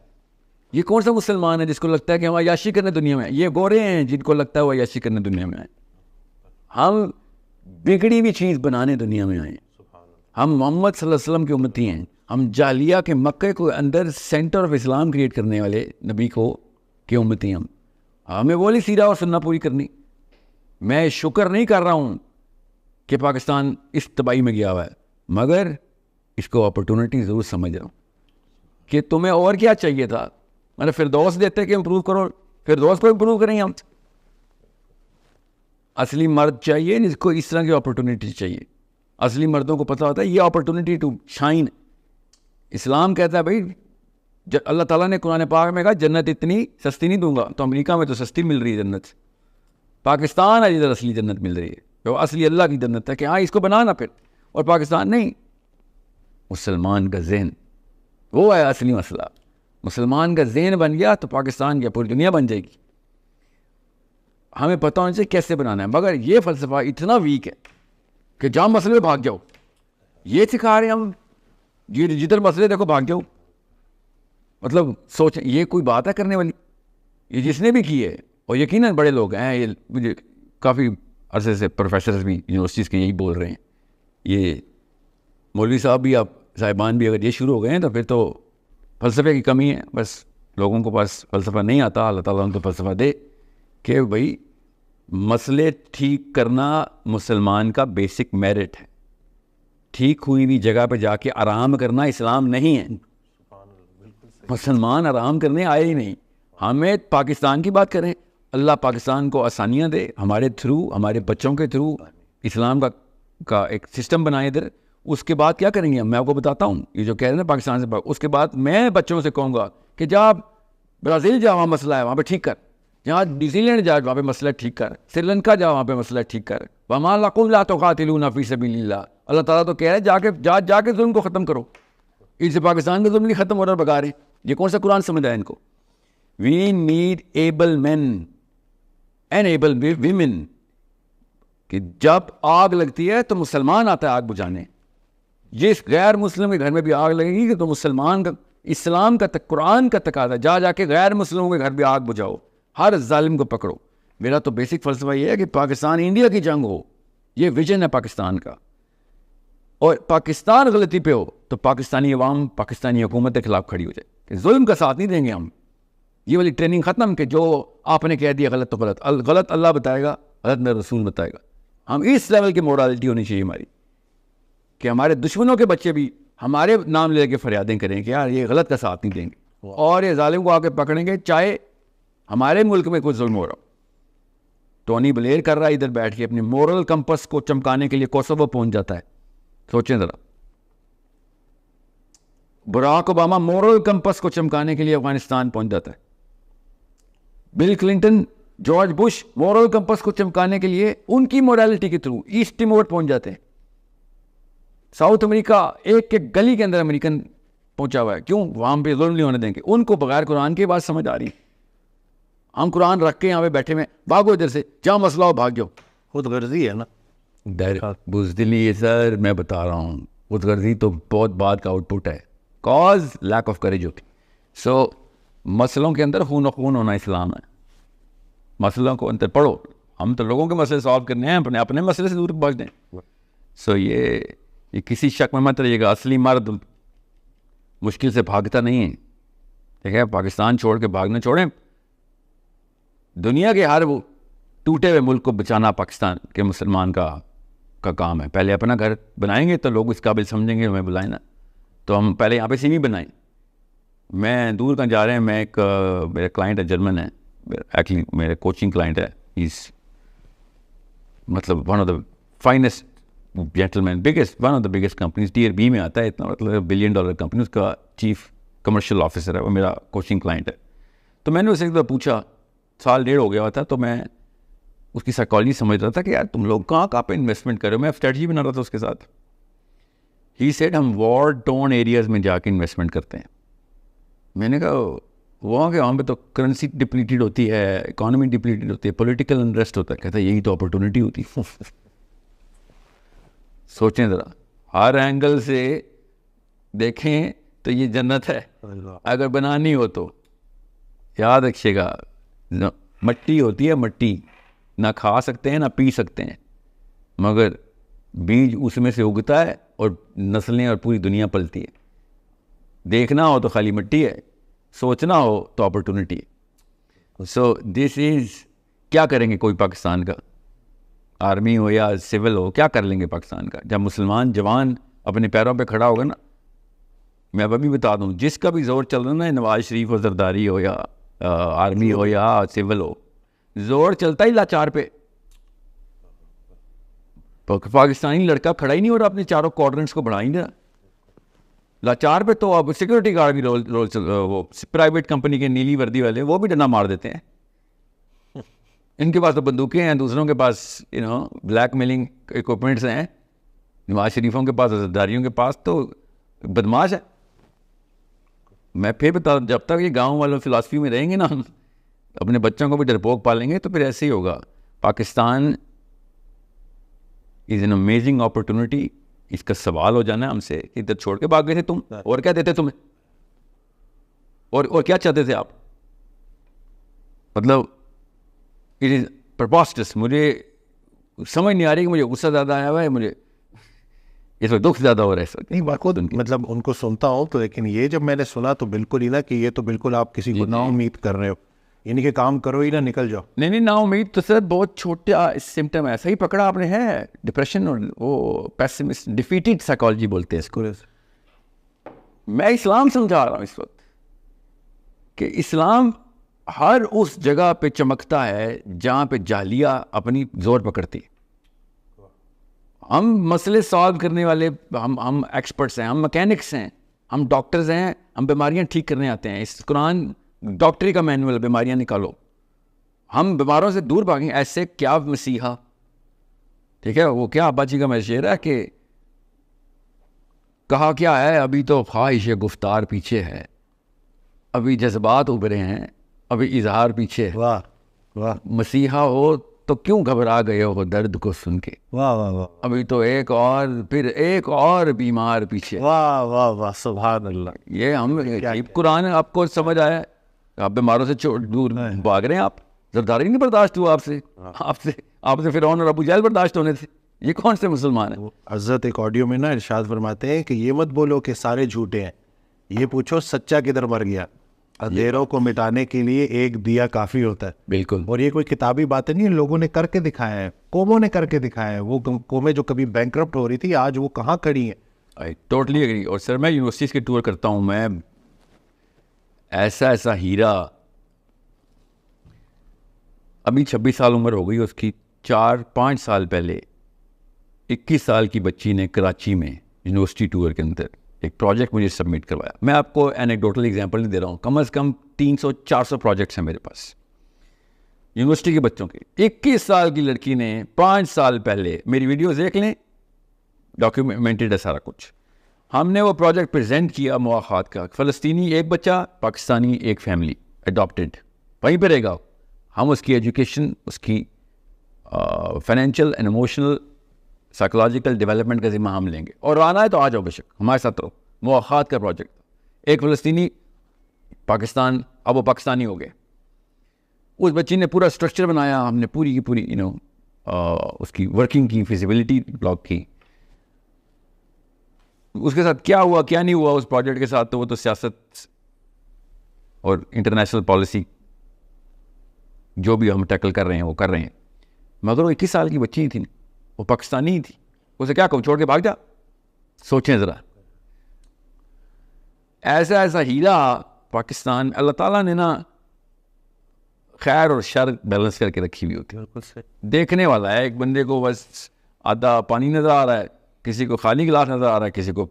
یہ کون سا مسلمان ہے جس کو لگتا ہے کہ ہم عیاشی کرنے دنیا میں آئے؟ یہ گورے ہیں جن کو لگتا ہے وہ عیاشی کرنے دنیا میں آئے. ہم بگڑی ہوئی چیز بنانے دنیا میں آئے. ہم محمد صلی اللہ علیہ وسلم کی امتی ہیں. ہم جالیہ کے مکے کو اندر سینٹر آف اسلام کریٹ کرنے والے نبی کو کی امتی ہیں. ہمیں وہی سیرہ اور سننا پوری کرنی. میں شکر نہیں کر رہا ہوں کہ پاکستان اس تباہی میں گیا ہوا ہے, مگر اس کو اپرچونٹی ضرور سمجھ رہا ہوں کہ تمہیں اور کیا چاہیے تھا. میں فردوس دیتے کہ امپروو کرو, فردوس کو امپروو کریں ہم. اصلی مرد چاہیے جس کو اس طرح کی اپرچونٹی چاہیے. اصلی مردوں کو پتہ ہوتا ہے یہ اپرچونٹی ٹو شائن. اسلام کہتا ہے بھائی, اللہ تعالیٰ نے قرآن پاک میں کہا جنت اتنی سستی نہیں دوں گا. تو امریکہ میں تو سستی مل رہی ہے جنت, پاکستان ہے جدھر اصلی جنت مل رہی ہے, جو اصلی اللہ کی جنت ہے کہ ہاں اس کو بنانا پھر. اور پاکستان نہیں, مسلمان کا ذہن وہ ہے اصلی مسئلہ. مسلمان کا ذہن بن گیا تو پاکستان کی پوری دنیا بن جائے گی. ہمیں پتہ ہونا چاہیے کیسے بنانا ہے. مگر یہ فلسفہ اتنا ویک ہے کہ جہاں مسئلے بھاگ جاؤ, یہ سکھا رہے ہیں ہم, یہ جدھر مسئلے دیکھو بھاگ جاؤ. مطلب سوچیں یہ کوئی بات ہے کرنے والی؟ یہ جس نے بھی کی ہے, اور یقیناً بڑے لوگ ہیں, یہ مجھے کافی عرصے سے پروفیسرز بھی یونیورسٹیز کے یہی بول رہے ہیں. یہ مولوی صاحب بھی, آپ صاحبان بھی اگر یہ شروع ہو گئے ہیں تو پھر تو فلسفے کی کمی ہے. بس لوگوں کو پاس فلسفہ نہیں آتا. اللہ تعالیٰ ان کو فلسفہ دے کہ بھائی مسئلے ٹھیک کرنا مسلمان کا بیسک میرٹ ہے. ٹھیک ہوئی ہوئی جگہ پہ جا کے آرام کرنا اسلام نہیں ہے. مسلمان آرام کرنے آئے ہی نہیں. ہمیں پاکستان کی بات کریں, اللہ پاکستان کو آسانیاں دے, ہمارے تھرو, ہمارے بچوں کے تھرو اسلام کا ایک سسٹم بنائے ادھر. اس کے بعد کیا کریں گے میں آپ کو بتاتا ہوں. یہ جو کہہ رہے ہیں نا پاکستان سے, اس کے بعد میں بچوں سے کہوں گا کہ جا برازیل جا, وہاں مسئلہ ہے وہاں پہ ٹھیک کر. جہاں نیوزی لینڈ جا وہاں پہ مسئلہ ٹھیک کر. سری لنکا جا وہاں پہ مسئلہ ٹھیک کر. وما لکم لا تقاتلون فی سبیل اللہ. اللہ تعالیٰ تو کہہ رہے ہیں جا کے ظلم کو ختم کرو. اس سے پاکستان کا ظلم نہیں ختم ہو رہا, بگا رہے. یہ کون سا قرآن سمجھ رہا ہے ان کو؟ We need able men and able women. کہ جب آگ لگتی ہے تو مسلمان آتا ہے آگ بجھانے. جس غیر مسلم کے گھر میں بھی آگ لگے گی تو مسلمان کا, اسلام کا, قرآن کا تقاضا جا کے غیر مسلموں کے گھر بھی آگ بجھاؤ, ہر ظالم کو پکڑو. میرا تو بیسک فلسفہ یہ ہے کہ پاکستان انڈیا کی جنگ ہو, یہ ویژن ہے پاکستان کا. اور پاکستان غلطی پہ ہو تو پاکستانی عوام پاکستانی حکومت کے خلاف کھڑی ہو جائے کہ ظلم کا ساتھ نہیں دیں گے ہم. یہ والی ٹریننگ ختم کہ جو آپ نے کہہ دیا غلط تو غلط, غلط اللہ بتائے گا, غلط میرا رسول بتائے گا. ہم اس لیول کی مورالٹی ہونی چاہیے ہماری کہ ہمارے دشمنوں کے بچے بھی ہمارے نام لے کے فریادیں کریں کہ یار یہ غلط کا ساتھ نہیں دیں گے, اور یہ ظالم کو آ کے پکڑیں گے چاہے ہمارے ملک میں کوئی ظلم ہو رہا ہو. ٹونی بلیر کر رہا ہے ادھر بیٹھ کے اپنی مورل کمپس کو چمکانے کے لیے کوسوو پہنچ جاتا ہے. سوچیں ذرا, براک اوباما مورل کمپس کو چمکانے کے لیے افغانستان پہنچ جاتا ہے. Bill Clinton, George Bush moral campus کو چمکانے کے لیے ان کی مورالٹی کے تھرو ایسٹ ٹیمور پہنچ جاتے ہیں. ساؤتھ امریکہ ایک گلی کے اندر امریکن پہنچا ہوا ہے. کیوں؟ وہاں پہ ظلم نہیں ہونے دیں گے. ان کو بغیر قرآن کی بات سمجھ آ رہی. ہم قرآن رکھ کے یہاں پہ بیٹھے ہوئے, بھاگو ادھر سے, جہاں مسئلہ ہو بھاگ جاؤ. خود غرضی ہے نا, بزدلی ہے سر, میں بتا رہا ہوں. خود غرضی تو بہت بات کا آؤٹ پٹ ہے, کاز لیک آف کریج ہوتی. سو مسئلوں کے اندر خون و خون ہونا اسلام ہے. مسئلوں کو اندر پڑھو. ہم تو لوگوں کے مسئلے سالو کرنے ہیں, اپنے مسئلے سے دور بھاگ دیں. سو یہ کسی شک میں مت رہیے گا, اصلی مرد مشکل سے بھاگتا نہیں ہے. دیکھیں پاکستان چھوڑ کے بھاگنا چھوڑیں. دنیا کے ہر وہ ٹوٹے ہوئے ملک کو بچانا پاکستان کے مسلمان کا کام ہے. پہلے اپنا گھر بنائیں گے تو لوگ اس قابل سمجھیں گے, ہمیں بلائیں نا. تو ہم پہلے یہاں پہ سی وی بنائیں. میں دور کہاں جا رہے ہیں, میں ایک میرے کلائنٹ ہے جرمن ہے, ایکچولی میرے کوچنگ کلائنٹ ہے. از مطلب one of the finest gentleman, biggest, one of the biggest companies, TRB میں آتا ہے, اتنا مطلب $1 بلین کمپنی, اس کا چیف کمرشل آفیسر ہے, وہ میرا کوچنگ کلائنٹ ہے. تو میں نے اسے ایک دفعہ پوچھا, 1.5 ہو گیا ہوا تھا, تو میں اس کی سائیکالوجی سمجھ رہا تھا کہ یار تم لوگ کہاں پہ انویسٹمنٹ کر رہے ہو. میں اسٹریٹجی بنا رہا تھا اس کے ساتھ. ہی سیڈ ہم وار ٹون ایریاز میں جا کے انویسٹمنٹ کرتے ہیں. میں نے کہا وہاں پہ تو کرنسی ڈپلیٹڈ ہوتی ہے, اکانومی ڈپلیٹڈ ہوتی ہے, پولیٹیکل انریسٹ ہوتا ہے. کہتا ہے یہی تو اپرچونیٹی ہوتی ہے. سوچیں ذرا, ہر اینگل سے دیکھیں تو یہ جنت ہے. اگر بنانی ہو تو یاد رکھیے گا, مٹی ہوتی ہے, مٹی نہ کھا سکتے ہیں نہ پی سکتے ہیں, مگر بیج اس میں سے اگتا ہے اور نسلیں اور پوری دنیا پلتی ہے. دیکھنا ہو تو خالی مٹی ہے, سوچنا ہو تو اپرچونیٹی ہے. سو دس از, کیا کریں گے کوئی پاکستان کا, آرمی ہو یا سول ہو, کیا کر لیں گے پاکستان کا؟ جب مسلمان جوان اپنے پیروں پہ کھڑا ہوگا نا, میں ابھی بتا دوں, جس کا بھی زور چل رہا نا, نواز شریف ہو, زرداری ہو, یا آرمی ہو یا سول ہو, زور چلتا ہی لاچار پہ. پاکستانی لڑکا کھڑا ہی نہیں ہو رہا, اپنے چاروں کوارٹرنٹس کو بڑھا ہی نہیں رہا. لاچار پہ تو اب سیکورٹی گارڈ بھی وہ پرائیویٹ کمپنی کے نیلی وردی والے, وہ بھی ڈنڈا مار دیتے ہیں. ان کے پاس تو بندوقیں ہیں, دوسروں کے پاس بلیک میلنگ اکوپمنٹس ہیں. نواز شریفوں کے پاس, زرداریوں کے پاس تو بدماش ہے. میں پھر بتا دوں, جب تک یہ گاؤں والوں فلاسفی میں رہیں گے نا, اپنے بچوں کو بھی ڈرپوک پالیں گے, تو پھر ایسے ہی ہوگا. Pakistan is an amazing opportunity. اس کا سوال ہو جانا ہے ہم سے, ادھر چھوڑ کے بھاگ گئے تھے تم, اور کیا دیتے تمہیں, اور کیا چاہتے تھے آپ؟ مطلب اٹ از پرپاسٹس. مجھے سمجھ نہیں آ رہی کہ مجھے غصہ زیادہ آیا ہوا ہے, مجھے اس وقت دکھ زیادہ ہو رہا ہے اس وقت. نہیں بات مطلب ان کو سنتا ہوں تو, لیکن یہ جب میں نے سنا تو بالکل ہی نا کہ یہ تو بالکل آپ کسی کو نا امید کر رہے ہو, یعنی کہ کام کرو ہی نہ نکل جاؤ. نہیں نا امید تو سر بہت چھوٹا سمٹم ہے, صحیح پکڑا آپ نے ہے. ڈپریشن اور وہ پیسمسٹ, ڈیفیٹڈ سائیکالوجی بولتے ہیں اس کو. میں اسلام سمجھا رہا ہوں اس وقت کہ اسلام ہر اس جگہ پہ چمکتا ہے جہاں پہ جاہلیہ اپنی زور پکڑتی ہے. ہم مسئلے سالو کرنے والے, ہم ایکسپرٹس ہیں, ہم مکینکس ہیں, ہم ڈاکٹرز ہیں, ہم بیماریاں ٹھیک کرنے آتے ہیں. اس قرآن ڈاکٹری کا مینول, بیماریاں نکالو. ہم بیماروں سے دور بھاگیں. ایسے کیا مسیحا, ٹھیک ہے, وہ کیا ابا جی کا میں شعر ہے کہ کہا کیا ہے, ابھی تو خواہش گفتار پیچھے ہے, ابھی جذبات ابھرے ہیں, ابھی اظہار پیچھے ہے. واہ واہ, مسیحا ہو تو کیوں گھبرا گئے ہو درد کو سن کے, واہ واہ واہ, ابھی تو ایک اور, پھر ایک اور بیمار پیچھے. واہ واہ واہ, سبحان اللہ. یہ ہم قرآن آپ کو سمجھ آیا, آپ بیماروں سے دور بھاگ رہے ہیں. آپ زرداری نہیں برداشت ہوا آپ سے فرعون اور ابو جہل برداشت ہونے تھے. یہ کون سے مسلمان ہیں؟ حضرت ایک آڈیو میں نا ارشاد فرماتے ہیں کہ یہ مت بولو کہ سارے جھوٹے ہیں, یہ پوچھو سچا کدھر مر گیا. اندھیروں کو مٹانے کے لیے ایک دیا کافی ہوتا ہے. بالکل. اور یہ کوئی کتابی باتیں نہیں ہیں, لوگوں نے کر کے دکھایا ہے, قوموں نے کر کے دکھایا ہے. وہ قومیں جو کبھی بینکرپٹ ہو رہی تھی, آج وہ کہاں کھڑی ہیں. I totally agree. اور سر میں یونیورسٹیز کے ٹور کرتا ہوں, میں ایسا ہیرا, ابھی 26 سال عمر ہو گئی اس کی, 4-5 سال پہلے 21 سال کی بچی نے کراچی میں یونیورسٹی ٹور کے اندر ایک پروجیکٹ مجھے سبمٹ کروایا. میں آپ کو اینیکڈوٹل ایگزامپل نہیں دے رہا ہوں, کم از کم 300-400 پروجیکٹس ہیں میرے پاس یونیورسٹی کے بچوں کے. 21 سال کی لڑکی نے 5 سال پہلے, میری ویڈیوز دیکھ لیں, ڈاکیومنٹڈ ہے سارا کچھ. ہم نے وہ پروجیکٹ پریزنٹ کیا مواخات کا, فلسطینی ایک بچہ, پاکستانی ایک فیملی اڈاپٹیڈ, وہیں پہ رہے گا. ہم اس کی ایجوکیشن, اس کی financial and emotional psychological development کا ذمہ ہم لیں گے, اور آنا ہے تو آ جاؤ بے شک, ہمارے ساتھ رہو. مواخات کا پروجیکٹ. ایک فلسطینی, پاکستان, اب وہ پاکستانی ہو گئے. اس بچی نے پورا اسٹرکچر بنایا, ہم نے پوری کی پوری اس کی ورکنگ کی, فیزیبلٹی بلاک کی. اس کے ساتھ کیا ہوا کیا نہیں ہوا اس پروجیکٹ کے ساتھ, تو وہ تو سیاست اور انٹرنیشنل پالیسی جو بھی ہم ٹیکل کر رہے ہیں وہ کر رہے ہیں. مگر وہ 21 سال کی بچی ہی تھی, وہ پاکستانی ہی تھی. اسے کیا کہوں, چھوڑ کے بھاگ جا. سوچیں ذرا, ایسا ہیرا پاکستان, اللہ تعالیٰ نے نا خیر اور شر بیلنس کر کے رکھی ہوئی ہوتی ہے. دیکھنے والا ہے, ایک بندے کو بس آدھا پانی نظر آ رہا ہے, کسی کو خالی گلاس نظر آ رہا ہے, کسی کو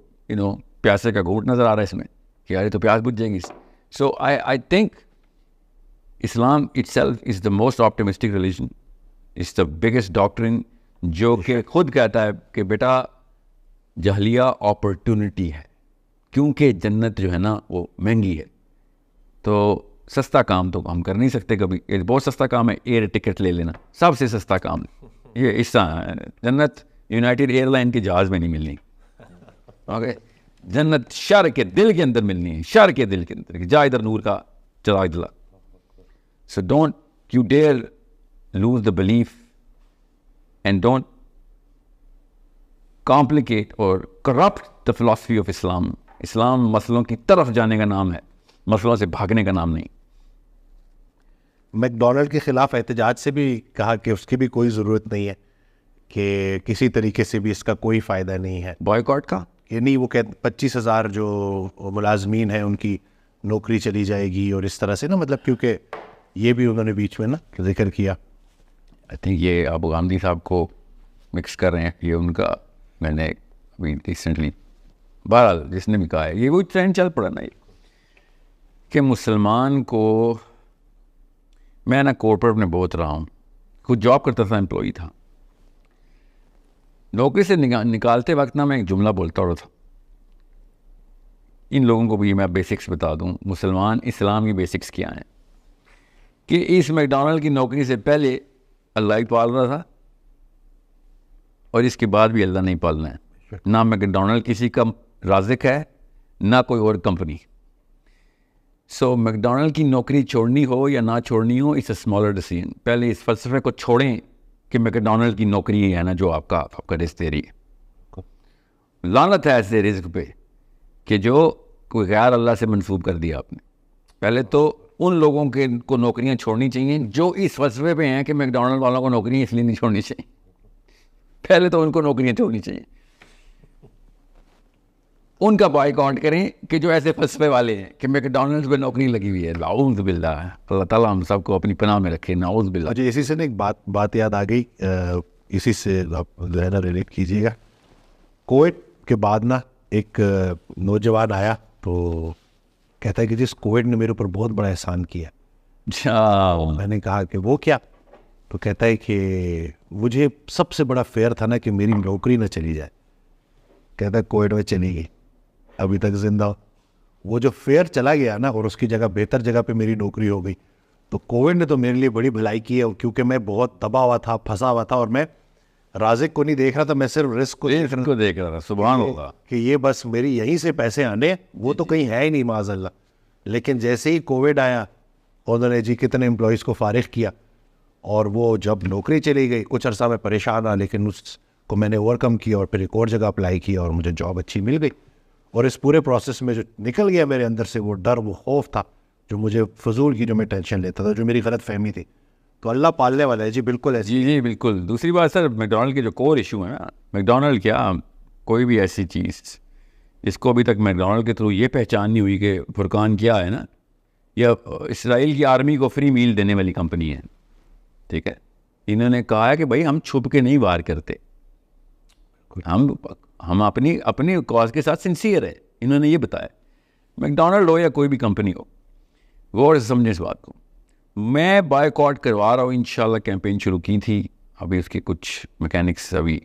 پیاسے کا گھونٹ نظر آ رہا ہے اس میں کہ یار تو پیاس بجھ جائیں گی. So I think Islam itself is the most optimistic religion. It's the biggest doctrine, جو کہ خود کہتا ہے کہ بیٹا جہلیہ اپرچونٹی ہے, کیونکہ جنت جو ہے نا وہ مہنگی ہے. تو سستا کام تو ہم کر نہیں سکتے کبھی. یہ بہت سستا کام ہے ایئر ٹکٹ لے لینا, سب سے سستا کام. یہ اس جنت یونائٹیڈ ایئر لائن کے جہاز میں نہیں ملنی. اوکے, جنت شہر کے دل کے اندر ملنی ہے, شہر کے دل کے اندر. جا ادھر نور کا چراغ جلا. So don't you dare lose the belief and don't complicate or corrupt the philosophy of Islam. اسلام مسئلوں کی طرف جانے کا نام ہے, مسئلوں سے بھاگنے کا نام نہیں. میک ڈونلڈ کے خلاف احتجاج سے بھی کہا کہ اس کی بھی کوئی ضرورت نہیں ہے, کہ کسی طریقے سے بھی اس کا کوئی فائدہ نہیں ہے. بوائے کا یہ نہیں, وہ کہتے 25,000 جو ملازمین ہیں ان کی نوکری چلی جائے گی اور اس طرح سے نا, مطلب کیونکہ یہ بھی انہوں نے بیچ میں نا ذکر کیا. آئی تھنک یہ ابو غامدی صاحب کو مکس کر رہے ہیں. یہ ان کا میں نے ابھی ریسنٹلی بہرحال جس نے بھی کہا ہے, یہ وہ ٹرینڈ چل پڑا نا کہ مسلمان کو, میں نا کارپوریٹ میں بہت رہا ہوں, خود جاب کرتا تھا, امپلائی تھا. نوکری سے نکالتے وقت نا میں ایک جملہ بولتا رہا تھا. ان لوگوں کو بھی میں بیسکس بتا دوں, مسلمان اسلام کی بیسکس کیا ہیں, کہ اس میک ڈونلڈ کی نوکری سے پہلے اللہ ہی پال رہا تھا, اور اس کے بعد بھی اللہ نہیں پالنا ہے. نہ میک ڈونلڈ کسی کا رازق ہے, نہ کوئی اور کمپنی. سو میک ڈونلڈ کی نوکری چھوڑنی ہو یا نہ چھوڑنی ہو, اٹس اے اسمالر ڈیسیژن. پہلے اس فلسفے کو چھوڑیں کہ میک ڈونلڈ کی نوکری ہے نا جو آپ کا رزق دے رہی ہے. لعنت ہے ایسے رزق پہ کہ جو کوئی غیر اللہ سے منسوب کر دیا آپ نے. پہلے تو ان لوگوں کے کو نوکریاں چھوڑنی چاہیے جو اس فلسفے پہ ہیں کہ میک ڈونلڈ والوں کو نوکریاں اس لیے نہیں چھوڑنی چاہیے. پہلے تو ان کو نوکریاں چھوڑنی چاہیے. ان کا بائیکاٹ کریں کہ جو ایسے فلسفے والے ہیں کہ میک ڈونلڈ پہ نوکری لگی ہوئی ہے. نعوذ باللہ, اللہ تعالیٰ ہم سب کو اپنی پناہ میں رکھے. نعوذ باللہ. مجھے اسی سے نا ایک بات یاد آ گئی, اسی سے آپ جو ہے نا ریلیٹ کیجیے گا. کووڈ کے بعد نا ایک نوجوان آیا تو کہتا ہے کہ جس کووڈ نے میرے اوپر بہت بڑا احسان کیا. میں نے کہا کہ وہ کیا؟ تو کہتا ہے کہ مجھے سب سے بڑا فیئر تھا نا کہ میری نوکری نہ چلی جائے. کہتا ہے کووڈ میں چلی گئی, ابھی تک زندہ ہو. وہ جو فیئر چلا گیا نا اور اس کی جگہ بہتر جگہ پہ میری نوکری ہو گئی. تو کووڈ نے تو میرے لیے بڑی بھلائی کی ہے, کیونکہ میں بہت دبا ہوا تھا, پھنسا ہوا تھا, اور میں رازق کو نہیں دیکھ رہا تھا, میں صرف رزق کو دیکھ رہا تھا. سبحان اللہ. کہ یہ بس میری یہیں سے پیسے آنے, وہ تو کہیں ہے ہی نہیں معاذ اللہ. لیکن جیسے ہی کووڈ آیا, انہوں نے جی کتنے امپلائیز کو فارغ کیا, اور وہ جب نوکری چلی گئی, کچھ عرصہ میں پریشان رہا, لیکن اس کو میں نے اوور کم کیا اور پھر ایک اور جگہ اپلائی کیا اور مجھے جاب اچھی مل گئی. اور اس پورے پروسیس میں جو نکل گیا میرے اندر سے وہ ڈر, وہ خوف تھا جو مجھے فضول کی, جو میں ٹینشن لیتا تھا, جو میری غلط فہمی تھی. تو اللہ پالنے والا ہے جی, بالکل ہے جی بالکل. دوسری بات سر, میک ڈونلڈ کے جو کور ایشو ہے نا, میک ڈونلڈ کیا کوئی بھی ایسی چیز جس کو ابھی تک میک ڈونلڈ کے تھرو یہ پہچان نہیں ہوئی کہ فرقان کیا ہے نا, یا اسرائیل کی آرمی کو فری میل دینے والی کمپنی ہے, ٹھیک ہے. انہوں نے کہا ہے کہ بھائی ہم چھپ کے نہیں وار کرتے, ہم اپنی کاز کے ساتھ سنسیئر ہے. انہوں نے یہ بتایا. میک ڈونلڈ ہو یا کوئی بھی کمپنی ہو, غور سے سمجھیں اس بات کو. میں بائیکاٹ کروا رہا ہوں, انشاءاللہ کیمپین شروع کی تھی, ابھی اس کے کچھ میکینکس ابھی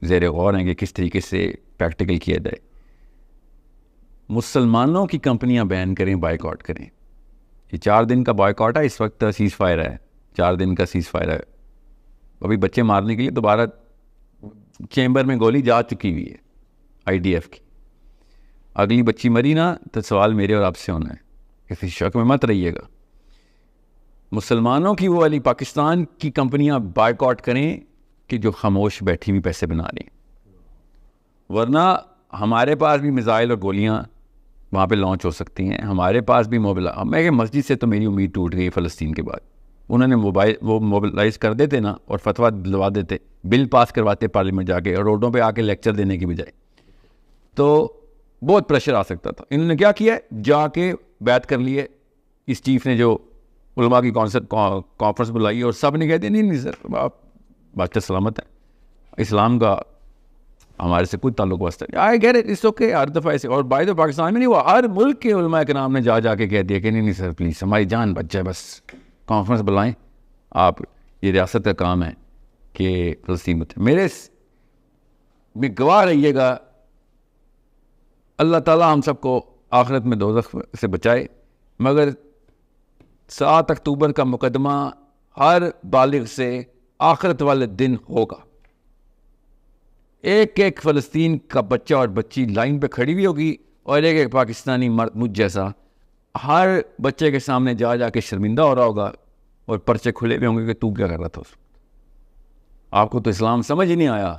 زیر غور ہیں کہ کس طریقے سے پریکٹیکل کیا جائے. مسلمانوں کی کمپنیاں بین کریں, بائیکاٹ کریں. یہ 4 دن کا بائیکاٹ ہے, اس وقت سیز فائر ہے, 4 دن کا سیز فائر ہے. ابھی بچے مارنے کے لیے دوبارہ چیمبر میں گولی جا چکی ہوئی ہے IDF کی. اگلی بچی مری نا تو سوال میرے اور آپ سے ہونا ہے, کسی شک میں مت رہیے گا. مسلمانوں کی وہ والی پاکستان کی کمپنیاں بائیکاٹ کریں کہ جو خاموش بیٹھی ہوئی پیسے بنا رہی ہیں. ورنہ ہمارے پاس بھی میزائل اور گولیاں وہاں پہ لانچ ہو سکتی ہیں, ہمارے پاس بھی میں کہ مسجد سے تو میری امید ٹوٹ گئی فلسطین کے بعد. انہوں نے وہ موبلائز کر دیتے نا اور فتویٰ دلوا دیتے, بل پاس کرواتے پارلیمنٹ جا کے, اور روڈوں پہ آ کے لیکچر دینے کی بجائے, تو بہت پریشر آ سکتا تھا. انہوں نے کیا کیا, جا کے بیعت کر لیے. اس چیف نے جو علماء کی کانفرنس بلائی اور سب نے کہہ دیا نہیں سر آپ بادشاہ سلامت ہیں, اسلام کا ہمارے سے کوئی تعلق واسطہ نہیں. I get it, it's okay. ہر دفعہ ایسے, اور بائی تو پاکستان میں نہیں, وہ ہر ملک کے علماء کرام نے جا کے کہہ دیا کہ نہیں سر پلیز ہماری جان بچ جائے, بس کانفرنس بلائیں آپ, یہ ریاست کا کام ہے کہ فلسطین میں. میرے میں گواہ رہیے گا, اللہ تعالیٰ ہم سب کو آخرت میں دوزخ سے بچائے, مگر 7 اکتوبر کا مقدمہ ہر بالغ سے آخرت والے دن ہوگا. ایک ایک فلسطین کا بچہ اور بچی لائن پہ کھڑی ہوئی ہوگی, اور ایک ایک پاکستانی مرد مجھ جیسا ہر بچے کے سامنے جا جا کے شرمندہ ہو رہا ہوگا, اور پرچے کھلے ہوئے ہوں گے کہ تو کیا کر رہا تھا اس وقت. آپ کو تو اسلام سمجھ ہی نہیں آیا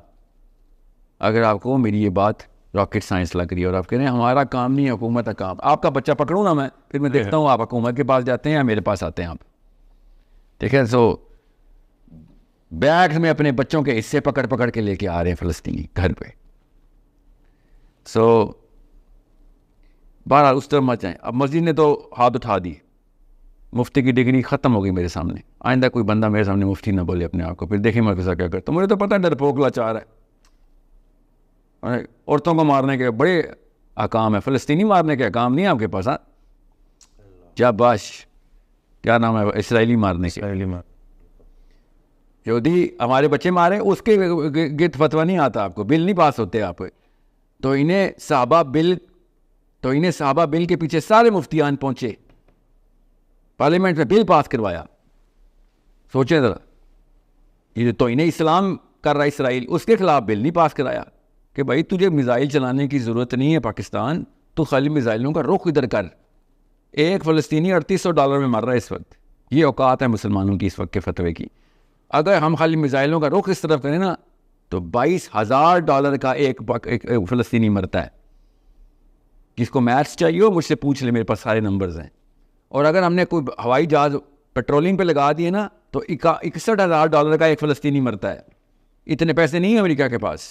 اگر آپ کو میری یہ بات راکٹ سائنس لگ رہی ہے, اور آپ کہہ رہے ہیں ہمارا کام نہیں ہے, حکومت کا کام. آپ کا بچہ پکڑوں نا میں, پھر میں دیکھتا ہوں آپ حکومت کے پاس جاتے ہیں یا میرے پاس آتے ہیں آپ. ٹھیک ہے, سو بیگ میں اپنے بچوں کے حصے پکڑ پکڑ کے لے کے آ رہے ہیں فلسطینی گھر پہ. سو بہرحال اس طرح مت جائیں. اب مسجد نے تو ہاتھ اٹھا دی, مفتی کی ڈگری ختم ہو گئی میرے سامنے. آئندہ کوئی بندہ میرے سامنے مفتی نہ بولے اپنے آپ کو, پھر دیکھیں مرکزہ کیا کرتا. مجھے تو پتہ ہے ڈرپوک لاچار ہے, عورتوں کو مارنے کے بڑے احکام ہے, فلسطینی مارنے کے احکام نہیں آپ کے پاس. ہاں جاباش, کیا نام ہے, اسرائیلی مارنے کے. یہودی ہمارے بچے مارے, اس کے گرد فتویٰ نہیں آتا آپ کو, بل نہیں پاس ہوتے آپ. تو انہیں صحابہ بل کے پیچھے سارے مفتیان پہنچے, پارلیمنٹ میں بل پاس کروایا. سوچیں ذرا, یہ تو انہیں اسلام کر رہا ہے اسرائیل, اس کے خلاف بل نہیں پاس کرایا کہ بھائی تجھے میزائل چلانے کی ضرورت نہیں ہے پاکستان, تو خالی میزائلوں کا رخ ادھر کر. ایک فلسطینی $3800 میں مر رہا ہے اس وقت. یہ اوقات ہے مسلمانوں کی اس وقت کے فتوے کی. اگر ہم خالی میزائلوں کا رخ اس طرف کریں نا تو $22,000 کا ایک فلسطینی مرتا ہے. جس کو میتھس چاہیے ہو مجھ سے پوچھ لے, میرے پاس سارے نمبرز ہیں. اور اگر ہم نے کوئی ہوائی جہاز پیٹرولنگ پہ لگا دیے نا تو $61,000 کا ایک فلسطینی مرتا ہے. اتنے پیسے نہیں ہیں امریکہ کے پاس.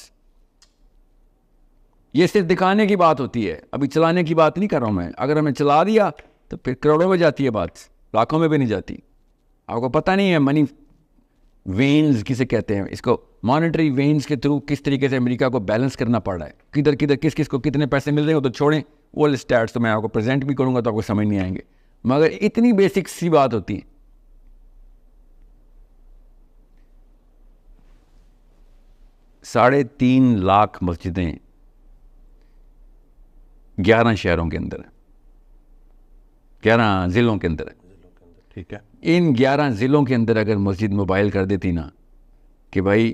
یہ صرف دکھانے کی بات ہوتی ہے, ابھی چلانے کی بات نہیں کر رہا ہوں میں. اگر ہمیں چلا دیا تو پھر کروڑوں میں جاتی ہے بات, لاکھوں میں بھی نہیں جاتی. آپ کو پتہ نہیں ہے منی وینز کسے کہتے ہیں, اس کو مانیٹری وینز کے تھرو کس طریقے سے امریکہ کو بیلنس کرنا پڑ رہا ہے, کدھر کدھر کس کس کو کتنے پیسے مل رہے ہیں. تو چھوڑیں وہ اسٹیٹس, تو میں آپ کو پریزنٹ بھی کروں گا تو آپ کو سمجھ نہیں آئیں گے, مگر اتنی بیسک سی بات ہوتی ہے. 3.5 لاکھ مسجدیں 11 شہروں کے اندر, 11 ضلعوں کے اندر. ٹھیک ہے, ان 11 ضلعوں کے اندر اگر مسجد موبائل کر دیتی نا کہ بھائی,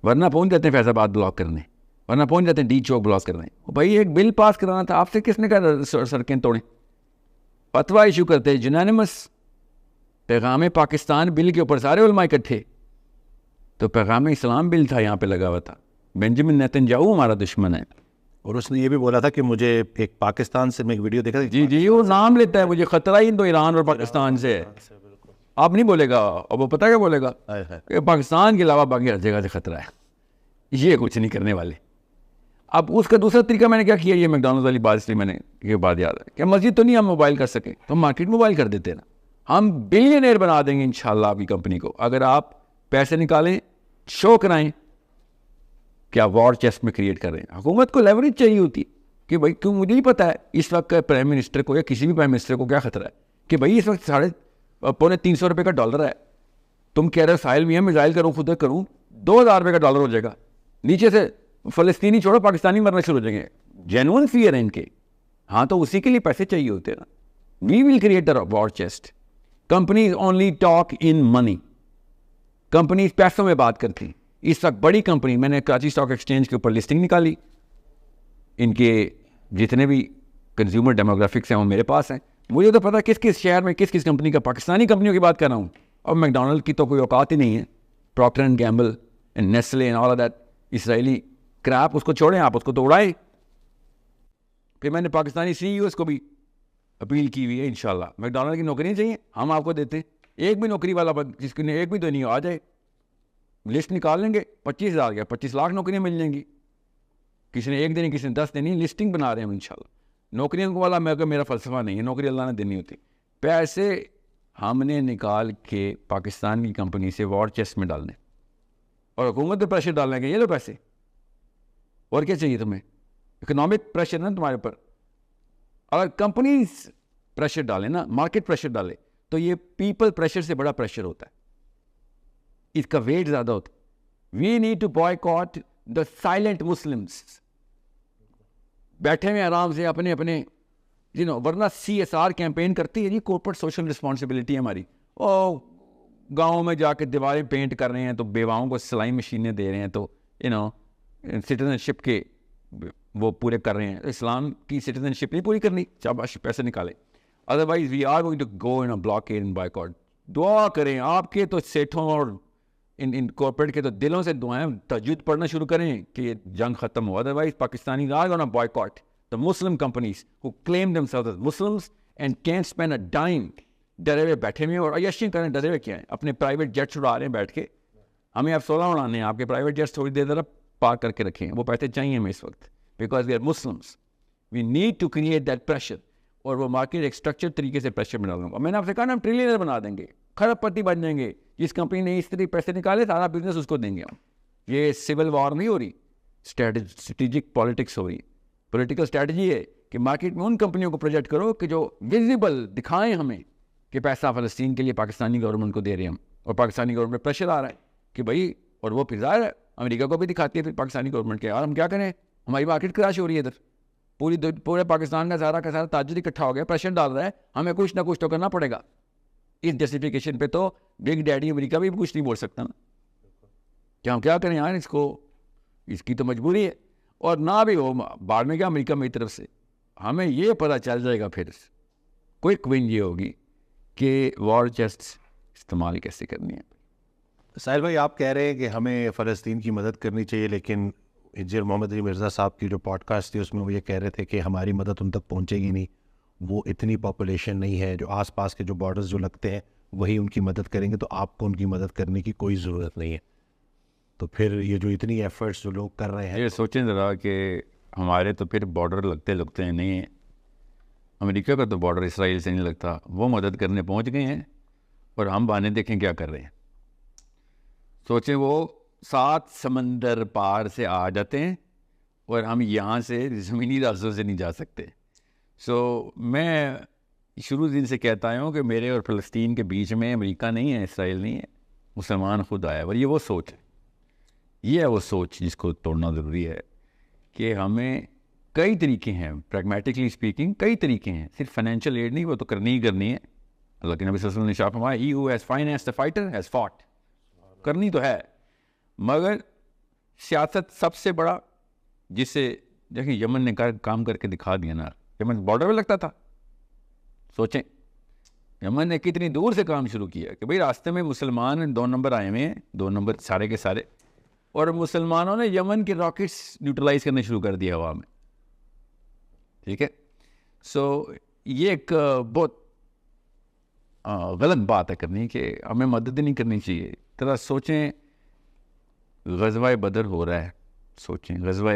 ورنہ پہنچ جاتے ہیں فیض آباد بلاک کرنے, ورنہ پہنچ جاتے ہیں ڈی چوک بلاک کرنے. بھائی ایک بل پاس کرانا تھا, آپ سے کس نے کہا سڑکیں توڑیں. فتویٰ ایشو کرتے جنانمس, پیغام پاکستان بل کے اوپر سارے علماء اکٹھے. تو پیغام اسلام بل تھا یہاں پہ لگا ہوا تھا. بنجامن نیتنیاہو ہمارا دشمن ہے, اور اس نے یہ بھی بولا تھا کہ مجھے ایک پاکستان سے میں ایک ویڈیو دیکھا. جی وہ نام لیتا ہے, مجھے خطرہ ہی تو ایران اور پاکستان سے ہے. آپ نہیں بولے گا, اور وہ پتہ کیا بولے گا کہ پاکستان کے علاوہ باقی ہر جگہ سے خطرہ ہے, یہ کچھ نہیں کرنے والے. اب اس کا دوسرا طریقہ میں نے کیا کیا, یہ میکڈونلڈز والی بات, اس لیے میں نے یہ بات یاد ہے کہ مسجد تو نہیں ہم موبائل کر سکیں, تو ہم مارکیٹ موبائل کر دیتے ہیں نا. ہم بلینئر بنا دیں گے انشاءاللہ آپ کی کمپنی کو, اگر آپ پیسے نکالیں, شو کرائیں کہ آپ وار چیسٹ میں کریٹ کر رہے ہیں. حکومت کو لیوریج چاہیے ہوتی ہے کہ بھائی کیوں, مجھے ہی پتہ ہے اس وقت پرائم منسٹر کو یا کسی بھی پرائم منسٹر کو کیا خطرہ ہے کہ بھائی اس وقت $350 کا ڈالر ہے, تم کہہ رہے ساحل بھی ہے, میزائل کروں خود کروں, $2,000 کا ڈالر ہو جائے گا. نیچے سے فلسطینی چھوڑو, پاکستانی مرنا شروع ہو جائیں گے. جینوئن فیئر ہے ان کے. ہاں تو اسی کے لیے پیسے چاہیے ہوتے ہیں نا. We will create a war chest. Companies only talk in money, companies پیسوں میں بات کرتی ہیں. اس وقت بڑی کمپنی, میں نے کراچی اسٹاک ایکسچینج کے اوپر لسٹنگ نکالی, ان کے جتنے بھی کنزیومر ڈیموگرافکس ہیں وہ میرے پاس ہیں. مجھے تو پتا کس کس شہر میں کس کس کمپنی کا, پاکستانی کمپنیوں کی بات کر رہا ہوں. اور میکڈونلڈ کی تو کوئی اوقات ہی نہیں ہے, Procter and Gamble and Nestle and all of that Israeli crap, اس کو چھوڑیں آپ, اس کو تو اڑائیں. پھر میں نے پاکستانی CEOs کو بھی اپیل کی ہوئی ہے, انشاءاللہ میکڈونلڈ کی نوکریاں چاہیے, ہم آپ کو دیتے ہیں. ایک بھی نوکری والا جس کی ایک بھی تو نہیں ہو, آ جائے, لسٹ نکال لیں گے. 25,000 یا 25 لاکھ نوکریاں مل جائیں گی. کسی نے ایک دینی, کسی نے 10 دینی, لسٹنگ بنا رہے ہیں ہم انشاءاللہ. نوکریوں والا میرا فلسفہ نہیں ہے, نوکری اللہ نے دینی ہوتی. پیسے ہم نے نکال کے پاکستان کی کمپنی سے وار چیسٹ میں ڈالنے, اور حکومت پہ پریشر ڈالنے کے, یہ لو پیسے, اور کیا چاہیے تمہیں. اکنامک پریشر نا تمہارے اوپر. اگر کمپنیز پریشر ڈالیں نا, مارکیٹ پریشر ڈالے, تو یہ پیپل پریشر سے بڑا پریشر ہوتا ہے, اس کا ویٹ زیادہ ہوتا ہے. We need to boycott the silent Muslims. بیٹھے ہوئے آرام سے اپنے ورنہ CSR کیمپین کرتی ہے جی, کورپوریٹ سوشل رسپانسبلٹی ہے ہماری. اور گاؤں میں جا کے دیواریں پینٹ کر رہے ہیں تو بیواؤں کو سلائی مشینیں دے رہے ہیں, تو سٹیزن شپ کے وہ پورے کر رہے ہیں. اسلام کی سٹیزن شپ نہیں پوری کرنی, شاباش پیسے نکالے. Otherwise we are going to go in blockade and boycott. دعا کریں آپ کے تو سیٹھوں اور ان کارپوریٹ کے تو دلوں سے دعائیں, تہجد پڑھنا شروع کریں کہ یہ جنگ ختم ہو. Otherwise Pakistani are gonna boycott the Muslim companies who claim themselves as Muslims and can't spend a dime. ڈرے ہوئے بیٹھے ہوئے اور عیاشی کریں. ڈرے ہوئے کیا ہیں, اپنے پرائیویٹ جیٹس اڑا رہے ہیں بیٹھ کے. ہمیں آپ 16 اڑانے ہیں, آپ کے پرائیویٹ جیٹس تھوڑی دیر ذرا پارک کر کے رکھیں. وہ پیسے چاہیے ہمیں اس وقت, because we are Muslims. We need to create that pressure. اور وہ مارکیٹ ایک اسٹرکچر طریقے سے پریشر بنا دوں گا. میں نے آپ سے کہا نا ہم ٹریلینر بنا دیں گے, کھرب پتی بن جائیں گے. جس کمپنی نے اس طرح پیسے نکالے سارا بزنس اس کو دیں گے ہم. یہ سول وار نہیں ہو رہی, اسٹریٹجک پالیٹکس ہو رہی. پولیٹیکل اسٹریٹجی ہے کہ مارکیٹ میں ان کمپنیوں کو پروجیکٹ کرو کہ جو ویزیبل دکھائیں ہمیں کہ پیسہ فلسطین کے لیے پاکستانی گورنمنٹ کو دے رہے ہیں ہم, اور پاکستانی گورنمنٹ پریشر آ رہا ہے کہ بھائی, اور وہ پھر ظاہر ہے امریکہ کو بھی دکھاتی ہے پھر پاکستانی گورنمنٹ کے, اور ہم کیا کریں, ہماری مارکیٹ کراش ہو رہی ہے ادھر. پورے پاکستان کا سارا تاجر اکٹھا ہو گیا, پریشر ڈال رہا ہے, ہمیں کچھ نہ کچھ تو کرنا پڑے گا. اس جسٹیفیکیشن پہ تو بگ ڈیڈی امریکہ بھی کچھ نہیں بول سکتا نا, کہ ہم کیا کریں یار, اس کی تو مجبوری ہے. اور نہ بھی ہو بعد میں کیا امریکہ میری طرف سے ہمیں یہ پتہ چل جائے گا, پھر کوئک ون یہ ہوگی کہ وار چیسٹ استعمال کیسے کرنی ہے. ساحل بھائی, آپ کہہ رہے ہیں کہ ہمیں فلسطین کی مدد کرنی چاہیے, لیکن انجینئر محمد علی مرزا صاحب کی جو پوڈ کاسٹ تھی اس میں وہ یہ کہہ رہے تھے کہ ہماری مدد ان تک پہنچے گی نہیں, وہ اتنی پاپولیشن نہیں ہے, جو آس پاس کے جو بارڈرز جو لگتے ہیں وہی ان کی مدد کریں گے, تو آپ کو ان کی مدد کرنے کی کوئی ضرورت نہیں ہے. تو پھر یہ جو اتنی ایفرٹس جو لوگ کر رہے ہیں, یہ سوچیں ذرا کہ ہمارے تو پھر بارڈر لگتے ہیں نہیں ہیں. امریکہ کا تو بارڈر اسرائیل سے نہیں لگتا, وہ مدد کرنے پہنچ گئے ہیں, اور ہم بہانے دیکھیں کیا کر رہے ہیں. سوچیں وہ 7 سمندر پار سے آ جاتے ہیں, اور ہم یہاں سے زمینی راستوں سے نہیں جا سکتے. میں شروع دن سے کہتا ہوں کہ میرے اور فلسطین کے بیچ میں امریکہ نہیں ہے, اسرائیل نہیں ہے, مسلمان خود آیا. اور یہ وہ سوچ ہے, یہ ہے وہ سوچ جس کو توڑنا ضروری ہے. کہ ہمیں کئی طریقے ہیں, پریگمیٹکلی اسپیکنگ کئی طریقے ہیں, صرف فائنینشیل ایڈ نہیں, وہ تو کرنی ہی کرنی ہے. اللہ کے نبی صلی اللہ علیہ وسلم نے شاہ فرمایا, he who has financed the fighter has fought. کرنی تو ہے, مگر سیاست سب سے بڑا, جس سے دیکھیں یمن نے کام کر کے دکھا دیا نا. یمن بارڈر پہ لگتا تھا, سوچیں یمن نے کتنی دور سے کام شروع کیا کہ بھئی راستے میں مسلمان 2 نمبر آئے ہوئے ہیں, 2 نمبر سارے کے سارے, اور مسلمانوں نے یمن کے راکٹس نیوٹرلائز کرنے شروع کر دیا ہوا میں. ٹھیک ہے, یہ ایک بہت غلط بات ہے کرنی, کہ ہمیں مدد نہیں کرنی چاہیے. ذرا سوچیں, غزوہ بدر ہو رہا ہے, سوچیں غزوہ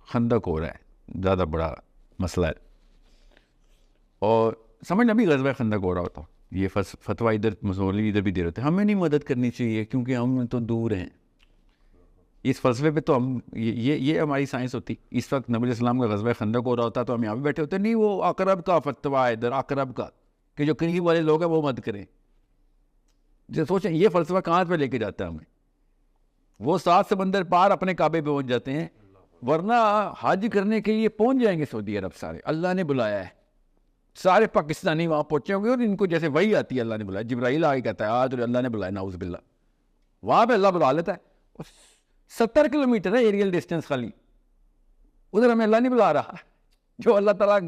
خندق ہو رہا ہے, زیادہ بڑا مسئلہ ہے, اور سمجھنا بھی غزوہ خندق ہو رہا ہوتا, یہ فتویٰ ادھر مصولی ادھر بھی دے رہے تھے, ہمیں نہیں مدد کرنی چاہیے کیونکہ ہم تو دور ہیں. اس فلسفے پہ تو ہم یہ ہماری سائنس ہوتی. اس وقت نبی علیہ السلام کا غزوہ خندق ہو رہا ہوتا تو ہم یہاں بھی بیٹھے ہوتے, نہیں وہ اقرب کا فتویٰ ہے ادھر, اقرب کا, کہ جو قریب والے لوگ ہیں وہ مدد کریں. جو سوچیں یہ فلسفہ کہاں پہ لے کے جاتا ہے ہمیں. وہ 7 سمندر پار اپنے کعبے پہ پہنچ جاتے ہیں, ورنہ حج کرنے کے لیے پہنچ جائیں گے سعودی عرب سارے, اللہ نے بلایا ہے, سارے پاکستانی وہاں پہنچے ہوں گے, اور ان کو جیسے وہی آتی ہے, اللہ نے بلایا, جبرائیل آ کے کہتا ہے آج اللہ نے بلایا, نعوذ باللہ, وہاں پہ اللہ بلا لیتا ہے. 70 کلومیٹر ہے ایریل ڈسٹینس خالی, ادھر ہمیں اللہ نہیں بلا رہا. جو اللہ تعالیٰ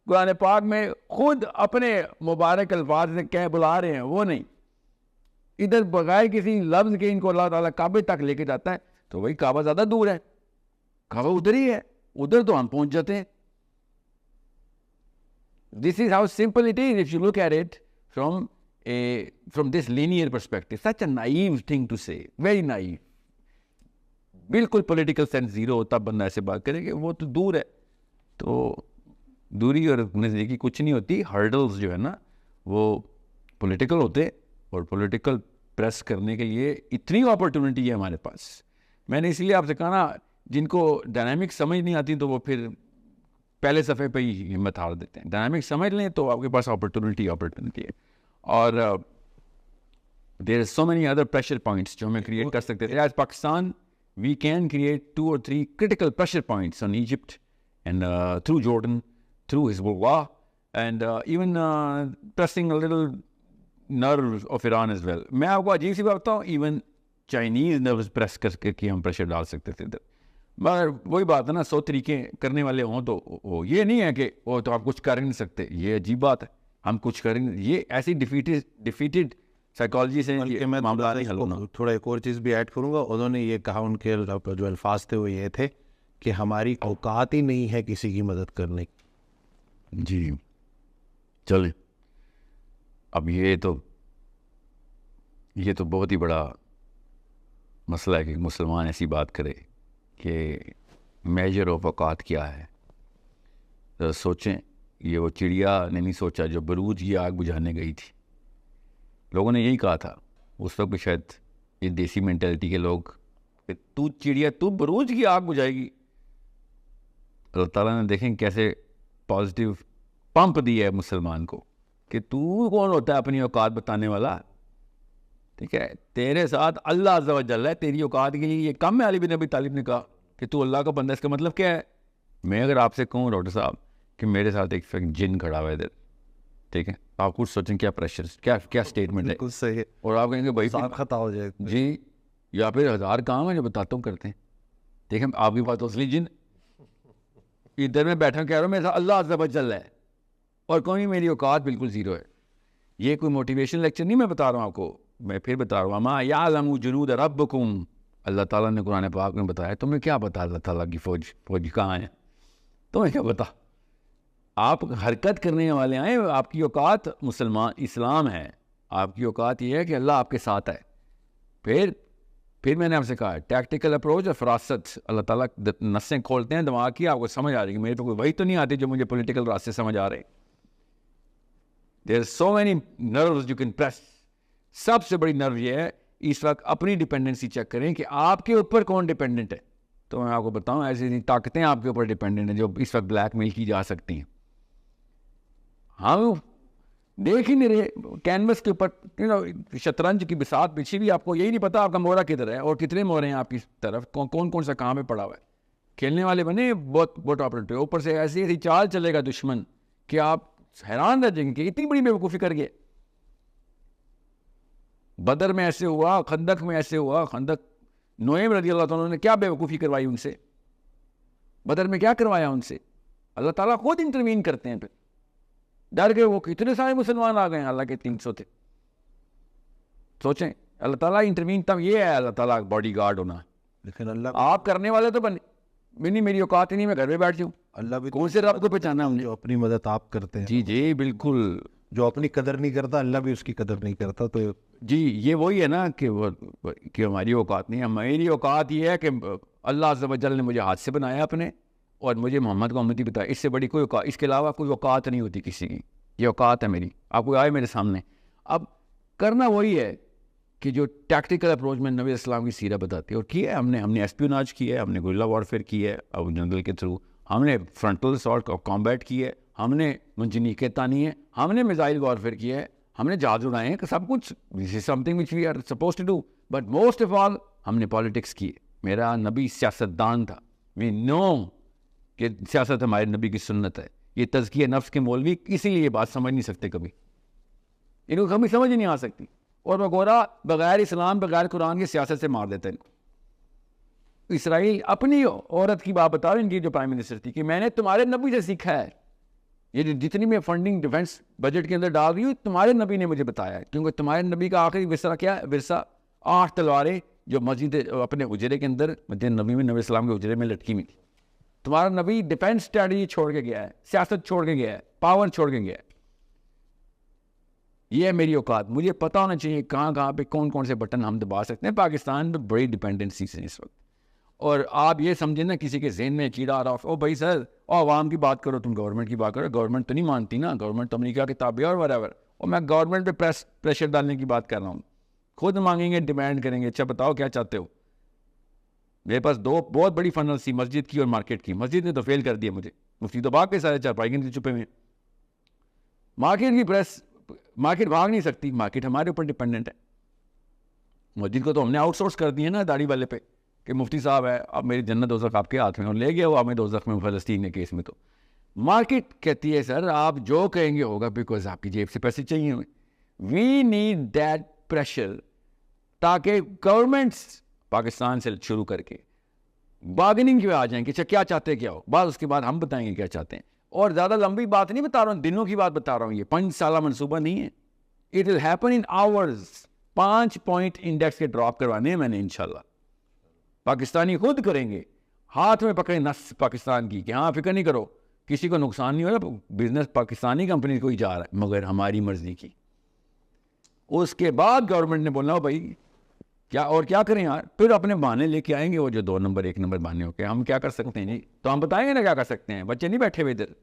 قرآن پاک میں خود اپنے مبارک الفاظ سے کہہ بلا رہے ہیں وہ نہیں, ادھر بغیر کسی لفظ کے ان کو اللہ تعالیٰ کعبے تک لے کے جاتا ہے. تو وہی کعبہ زیادہ دور ہے, کعبہ ادھر ہی ہے, ادھر تو ہم پہنچ جاتے ہیں. This is how simple it is if you look at it from this linear perspective. Such a naive thing to say, very naive. بالکل پولیٹیکل سینس زیرو ہوتا بندہ ایسے بات کرے کہ وہ تو دور ہے. تو دوری اور نزدیکی کچھ نہیں ہوتی. ہرڈلز جو ہے نا وہ پولیٹیکل ہوتے, اور پولیٹیکل پریس کرنے کے لیے اتنی اپرچونٹی ہے ہمارے پاس. میں نے اس لیے آپ سے کہا نا, جن کو ڈائنامکس سمجھ نہیں آتی تو وہ پھر پہلے صفحے پہ ہی ہمت ہار دیتے ہیں. ڈائنامکس سمجھ لیں تو آپ کے پاس اپرچونٹی ہے. اور there are so many other pressure points جو ہمیں کریٹ کر سکتے تھے. As Pakistan we can create 2 or 3 critical pressure points on Egypt and through Jordan, through Hezbollah, and even pressing little nerves of Iran as well. میں آپ کو عجیب سی بات بتاؤں, ایون چائنیز نروز پریس کر کے ہم پریشر ڈال سکتے تھے ادھر. مگر وہی بات ہے نا, 100 طریقے کرنے والے ہوں تو وہ یہ نہیں ہے کہ وہ تو آپ کچھ کر ہی نہیں سکتے. یہ عجیب بات ہے, ہم کچھ کر ہی نہیں, یہ ایسی ڈیفیٹڈ سائیکالوجی سے معاملہ نہیں حل ہونا. تھوڑا ایک اور چیز بھی ایڈ کروں گا. انہوں نے یہ کہا, ان کے جو الفاظ تھے وہ یہ تھے کہ ہماری اوقات ہی نہیں ہے کسی کی مدد کرنے کی. جی چلیں, اب یہ تو بہت ہی بڑا مسئلہ ہے کہ مسلمان ایسی بات کرے کہ میجر آف اوقات کیا ہے. ذرا سوچیں, یہ وہ چڑیا نے نہیں سوچا جو بروج کی آگ بجھانے گئی تھی. لوگوں نے یہی کہا تھا اس وقت بھی, شاید یہ دیسی مینٹلٹی کے لوگ, کہ تو چڑیا تو بروج کی آگ بجھائے گی. اللہ تعالیٰ نے دیکھیں کیسے پازیٹیو پمپ دیا ہے مسلمان کو کہ تو کون ہوتا ہے اپنی اوقات بتانے والا. ٹھیک ہے, تیرے ساتھ اللہ عز و جل ہے, تیری اوقات کے لیے یہ کم ہے. علی بن ابی طالب نے کہا کہ تو اللہ کا بندہ, اس کا مطلب کیا ہے؟ میں اگر آپ سے کہوں ڈاکٹر صاحب کہ میرے ساتھ ایک جن کھڑا ہوا ہے ادھر, ٹھیک ہے, آپ کچھ سوچیں کیا پریشر, کیا اسٹیٹمنٹ ہے, بالکل صحیح, اور آپ کہیں گے بھائی خطا ہو جائے جی, یا پھر 1000 کام ہے جو بتاتا ہوں کرتے ہیں. دیکھیں آپ کی بات اصلی جن ادھر میں بیٹھا کہہ رہا ہوں میرے ساتھ اللہ عز و جل ہے, اور کوئی میری اوقات بالکل زیرو ہے. یہ کوئی موٹیویشن لیکچر نہیں میں بتا رہا ہوں آپ کو, میں پھر بتا رہا ہوں, ما یعلم جنود ربکم, اللہ تعالیٰ نے قرآن پاک میں بتایا. تمہیں کیا پتا اللہ تعالیٰ کی فوج کہاں ہے, تمہیں کیا پتا؟ آپ حرکت کرنے والے آئے, آپ کی اوقات اسلام ہے, آپ کی اوقات یہ ہے کہ اللہ آپ کے ساتھ ہے. پھر میں نے آپ سے کہا ٹیکٹیکل اپروچ اور فراست, اللہ تعالیٰ نسیں کھولتے ہیں دماغ کی, آپ کو سمجھ آ رہی ہے. میرے پہ کوئی وہی تو نہیں آتی جو مجھے پولیٹیکل راستے سمجھ آ رہے. There are so many nerves you can press. سب سے بڑی نرو یہ ہے اس وقت اپنی ڈپینڈنسی چیک کریں کہ آپ کے اوپر کون ڈپینڈنٹ ہے. تو میں آپ کو بتاؤں ایسی طاقتیں آپ کے اوپر ڈپینڈنٹ ہیں جو اس وقت بلیک میل کی جا سکتی ہیں. ہم دیکھ ہی نہیں رہے کینوس کے اوپر, شطرنج کی بساط پیچھے بھی آپ کو یہی نہیں پتا آپ کا مورا کدھر ہے اور کتنے مورے ہیں آپ کی طرف, کون سا کہاں پہ پڑا ہوا ہے. کھیلنے والے بنے بہت آپریٹو, اوپر سے ایسی چال چلے گا دشمن کہ آپ حیران رہ جائیں گے اتنی بڑی بیوقوفی کر گئے. بدر میں ایسے ہوا, خندق میں ایسے ہوا. خندق نعیم رضی اللہ تعالیٰ نے کیا بیوقوفی کروائی ان سے, بدر میں کیا کروایا ان سے. اللہ تعالیٰ خود انٹروین کرتے ہیں. پھر ڈر گئے وہ, کتنے سارے مسلمان آ گئے ہیں, اللہ کے 300 تھے. سوچیں اللہ تعالیٰ انٹروین, تب یہ ہے اللہ تعالیٰ باڈی گارڈ ہونا. لیکن اللہ آپ کرنے والے تو بنے نہیں, میری اوقات ہی نہیں, میں گھر میں بیٹھ جاؤں. اللہ بھی کون سے رب کو پہچانا ہم نے, جو اپنی مدد آپ کرتے ہیں. جی بالکل. جو اپنی قدر نہیں کرتا اللہ بھی اس کی قدر نہیں کرتا. تو جی یہ وہی ہے نا کہ ہماری اوقات نہیں ہے. میری اوقات یہ ہے کہ اللہ عز و جل نے مجھے ہاتھ سے بنایا اپنے, اور مجھے محمد کو امتی بتایا. اس سے بڑی کوئی اوقات, اس کے علاوہ کوئی اوقات نہیں ہوتی کسی کی. یہ اوقات ہے میری. آپ کو آئے میرے سامنے, اب کرنا وہی ہے کہ جو ٹیکٹیکل اپروچ میں نبی اسلام کی سیرت بتاتی ہے. اور کیا ہے ہم نے ایسپیوناج کی ہے, ہم نے گریلا وارفیئر کی ہے اب جنگل کے تھرو, ہم نے فرنٹل اسالٹ کامبیٹ کی ہے, ہم نے منجنیقیں تانی ہے, ہم نے میزائل وارفیئر کیا ہے, ہم نے جہاز اڑائے ہیں, سب کچھ. This is something which we are suppose to do. But most of all ہم نے پالیٹکس کی. میرا نبی سیاستدان تھا. وی نو کہ سیاست ہمارے نبی کی سنت ہے. یہ تزکیہ نفس کے مولوی اسی لیے یہ بات سمجھ نہیں سکتے, کبھی ان کو کبھی سمجھ ہی نہیں آ سکتی. اور وغیرہ بغیر اسلام بغیر قرآن کی سیاست سے مار دیتے ہیں ان کو. اسرائیل اپنی عورت کی بات بتا رہے, ان کی جو پرائم منسٹر تھی, کہ میں نے تمہارے نبی سے سیکھا ہے. یہ جتنی میں فنڈنگ ڈیفنس بجٹ کے اندر ڈال رہی ہوں تمہارے نبی نے مجھے بتایا ہے. کیونکہ تمہارے نبی کا آخری ورثہ کیا ہے؟ ورثہ 8 تلواریں جو مسجد اپنے حجرے کے اندر, مسجد نبی میں نبی اسلام کے حجرے میں لٹکی ہوئی تھی. تمہارا نبی ڈیفینس اسٹریٹجی چھوڑ کے گیا ہے, سیاست چھوڑ کے گیا ہے, پاور چھوڑ کے گیا ہے. یہ ہے میری اوقات. مجھے پتہ ہونا چاہیے کہاں پہ کون سے بٹن ہم دبا سکتے ہیں. پاکستان میں بڑی ڈپینڈنسیز ہیں اس وقت, اور آپ یہ سمجھیں نا کسی کے ذہن میں چیڑا آ رہا ہو, بھائی سر عوام کی بات کرو, تم گورنمنٹ کی بات کرو. گورنمنٹ تو نہیں مانتی نا, گورنمنٹ تو امریکہ کے تابع اور whatever. اور میں گورنمنٹ پہ پریشر ڈالنے کی بات کر رہا ہوں. خود مانگیں گے, ڈیمانڈ کریں گے, اچھا بتاؤ کیا چاہتے ہو. میرے پاس 2 بہت بڑی فنل تھی, مسجد کی اور مارکیٹ کی. مسجد نے تو فیل کر دیا مجھے, مفتی تو بھاگ کے سارے چارپائی کے چھپے ہوئے. مارکیٹ کی مارکیٹ بھاگ نہیں سکتی, مارکیٹ ہمارے اوپر ڈپینڈنٹ ہے. مسجد کو تو ہم نے آؤٹ سورس کر دیا نا داڑھی والے پہ, کہ مفتی صاحب ہے اب میری جنت دوزخ آپ کے ہاتھ میں, اور لے گیا وہ ہمیں دوزخ میں فلسطین کے کیس میں. تو مارکیٹ کہتی ہے سر آپ جو کہیں گے ہوگا بیکاز آپ کی جیب سے پیسے چاہیے ہوئے. وی نیڈ دیٹ پریشر تاکہ گورنمنٹس پاکستان سے شروع کر کے بارگننگ پہ آ جائیں کہ اچھا کیا چاہتے ہیں کیا ہو, بعد اس کے بعد ہم بتائیں گے کیا چاہتے ہیں. اور زیادہ لمبی بات نہیں بتا رہا ہوں, دنوں کی بات بتا رہا ہوں, یہ 5 سالہ منصوبہ نہیں ہے. It will happen in hours. 5 point index کے ڈراپ کروانے ہیں میں نے انشاءاللہ. پاکستانی خود کریں گے, ہاتھ میں پکڑے نس پاکستان کی کہ ہاں فکر نہیں کرو کسی کو نقصان نہیں ہو رہا, بزنس پاکستانی کمپنی کو ہی جا رہا ہے مگر ہماری مرضی کی. اس کے بعد گورنمنٹ نے بولنا بھائی کیا اور کیا کریں یار, پھر اپنے بہانے لے کے آئیں گے وہ جو 2 نمبر 1 نمبر بہانے ہو کے. ہم کیا کر سکتے ہیں جی, تو ہم بتائیں گے نا کیا کر سکتے ہیں. بچے نہیں بیٹھے ہوئے ادھر,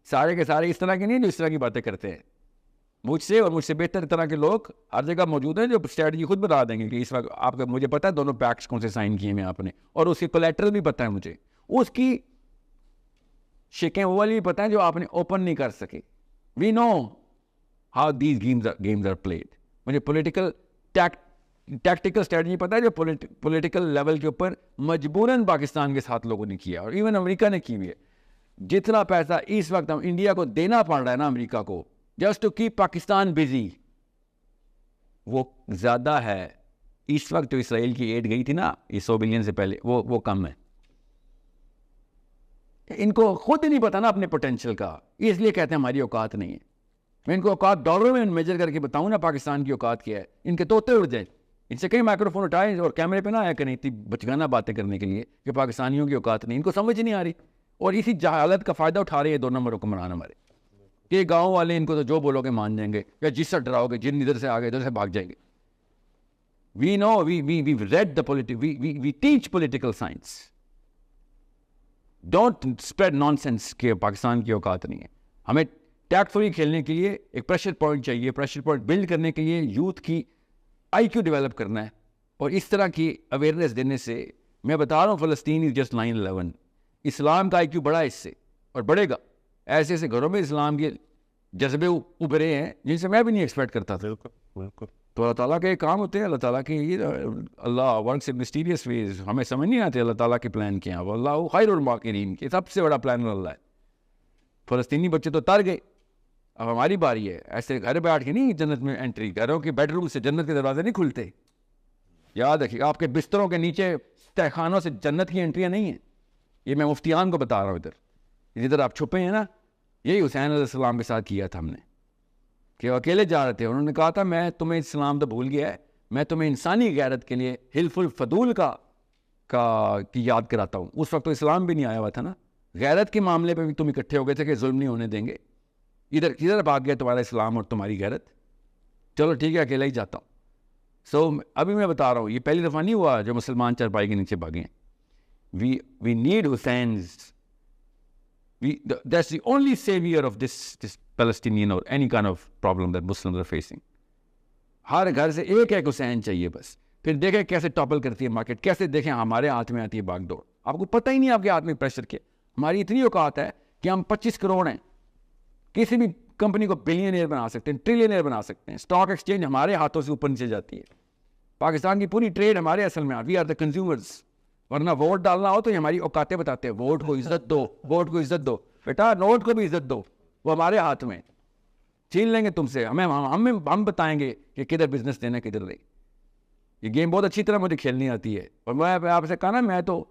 سارے کے سارے اس طرح کے نہیں جو اس طرح کی باتیں کرتے ہیں. مجھ سے اور مجھ سے بہتر طرح کے لوگ ہر جگہ موجود ہیں جو اسٹریٹجی خود بتا دیں گے کہ اس وقت آپ کا, مجھے پتا ہے دونوں پیکٹس کون سے سائن کیے ہیں آپ نے, اور اس کی کولیٹرل بھی پتہ ہے مجھے, اس کی شکیں وہ والی بھی پتہ ہے جو آپ نے اوپن نہیں کر سکے. We know how these games are played. مجھے پولیٹیکل ٹیکٹیکل اسٹریٹجی پتہ ہے جو پولیٹیکل لیول کے اوپر مجبوراً پاکستان کے ساتھ لوگوں نے کیا, اور ایون امریکہ نے کی ہوئی ہے. جتنا پیسہ اس وقت ہم انڈیا کو دینا پڑ رہا ہے نا امریکہ کو just to keep Pakistan busy, وہ زیادہ ہے اس وقت جو اسرائیل کی ایڈ گئی تھی نا یہ 100 بلین سے پہلے, وہ کم ہے. ان کو خود نہیں پتا نا اپنے پوٹینشیل کا, اس لیے کہتے ہیں ہماری اوقات نہیں ہے. میں ان کو اوقات ڈالروں میں میجر کر کے بتاؤں نا پاکستان کی اوقات کیا ہے, ان کے طوطے اڑ جائیں. ان سے کئی مائکرو فون اٹھائیں اور کیمرے پہ نہ آیا کریں اتنی بچگانہ باتیں کرنے کے لیے کہ پاکستانیوں کی اوقات نہیں. ان کو سمجھ نہیں آ رہی, اور اسی جہالت کا فائدہ اٹھا رہے ہیں 2 نمبر حکمران ہمارے, کہ گاؤں والے ان کو تو جو بولو گے مان جائیں گے, یا جس سے ڈراؤ گے جن ادھر سے آ گئے ادھر سے بھاگ جائیں گے. We know we read the we teach political science. Don't spread nonsense کہ پاکستان کی اوقات نہیں ہے. ہمیں ٹیکٹفلی کھیلنے کے لیے ایک پریشر پوائنٹ چاہیے. پریشر پوائنٹ بلڈ کرنے کے لیے یوتھ کی آئی کیو ڈیولپ کرنا ہے, اور اس طرح کی اویئرنیس دینے سے میں بتا رہا ہوں فلسطین از جسٹ 9/11. اسلام کا آئی کیو بڑا ہے اس سے, اور بڑھے گا. ایسے ایسے گھروں میں اسلام کے جذبے ابھرے ہیں جن سے میں بھی نہیں ایکسپیکٹ کرتا تھا. بالکل. تو اللہ تعالیٰ کے کام ہوتے ہیں, اللہ تعالیٰ کے یہ اللہ ورکس ان مسٹیریس ویز. ہمیں سمجھ نہیں آتے اللہ تعالیٰ کے پلان کیا, وہ اللہ خیر الماکرین کے سب سے بڑا پلان اللہ ہے. فلسطینی بچے تو تر گئے, اب ہماری باری ہے. ایسے گھر بیٹھ کے نہیں جنت میں انٹری, گھروں کے بیڈ روم سے جنت کے دروازے نہیں کھلتے. یاد رکھیے آپ کے بستروں کے نیچے تہخانوں سے جنت کی انٹریاں نہیں ہیں. یہ میں مفتیان کو بتا رہا ہوں. ادھر آپ چھپے ہیں نا, یہی حسین علیہ السلام کے ساتھ کیا تھا ہم نے, کہ وہ اکیلے جا رہے تھے. انہوں نے کہا تھا میں تمہیں اسلام تو بھول گیا ہے, میں تمہیں انسانی غیرت کے لیے حلف الفضول کی یاد کراتا ہوں. اس وقت تو اسلام بھی نہیں آیا ہوا تھا نا. غیرت کے معاملے پہ بھی تم اکٹھے ہو گئے تھے کہ ظلم نہیں ہونے دیں گے. ادھر بھاگ گیا تمہارا اسلام اور تمہاری غیرت. چلو ٹھیک ہے اکیلا ہی جاتا ہوں. ابھی میں بتا رہا ہوں یہ پہلی دفعہ نہیں ہوا جو مسلمان چارپائی کے نیچے بھاگے ہیں. We need Hussains. That's the only savior of this Palestinian or any kind of problem that Muslims are facing. ہر گھر سے ایک حسین چاہیے بس. پھر دیکھیں کیسے ٹاپل کرتی ہے مارکیٹ, کیسے دیکھیں ہمارے ہاتھ میں آتی ہے باغ دوڑ. آپ کو پتہ ہی نہیں آپ کے ہاتھ میں پریشر کیا. ہماری اتنی اوقات ہے کہ ہم 25 کروڑ ہیں, کسی بھی کمپنی کو بلینئر بنا سکتے ہیں, ٹریلینئر بنا سکتے ہیں. اسٹاک ایکسچینج ہمارے ہاتھوں سے اوپر نیچے جاتی ہے. پاکستان کی پوری ٹریڈ ہمارے اصل میں, وی آر دا کنزیومرز. ورنہ ووٹ ڈالنا ہو تو یہ ہماری اوقاتیں بتاتے ہیں, ووٹ کو عزت دو, ووٹ کو عزت دو. بیٹا نوٹ کو بھی عزت دو, وہ ہمارے ہاتھ میں. چھین لیں گے تم سے, ہم بتائیں گے کہ کدھر بزنس دینا کدھر نہیں. یہ گیم بہت اچھی طرح مجھے کھیلنی آتی ہے, اور میں آپ سے کہا نا میں تو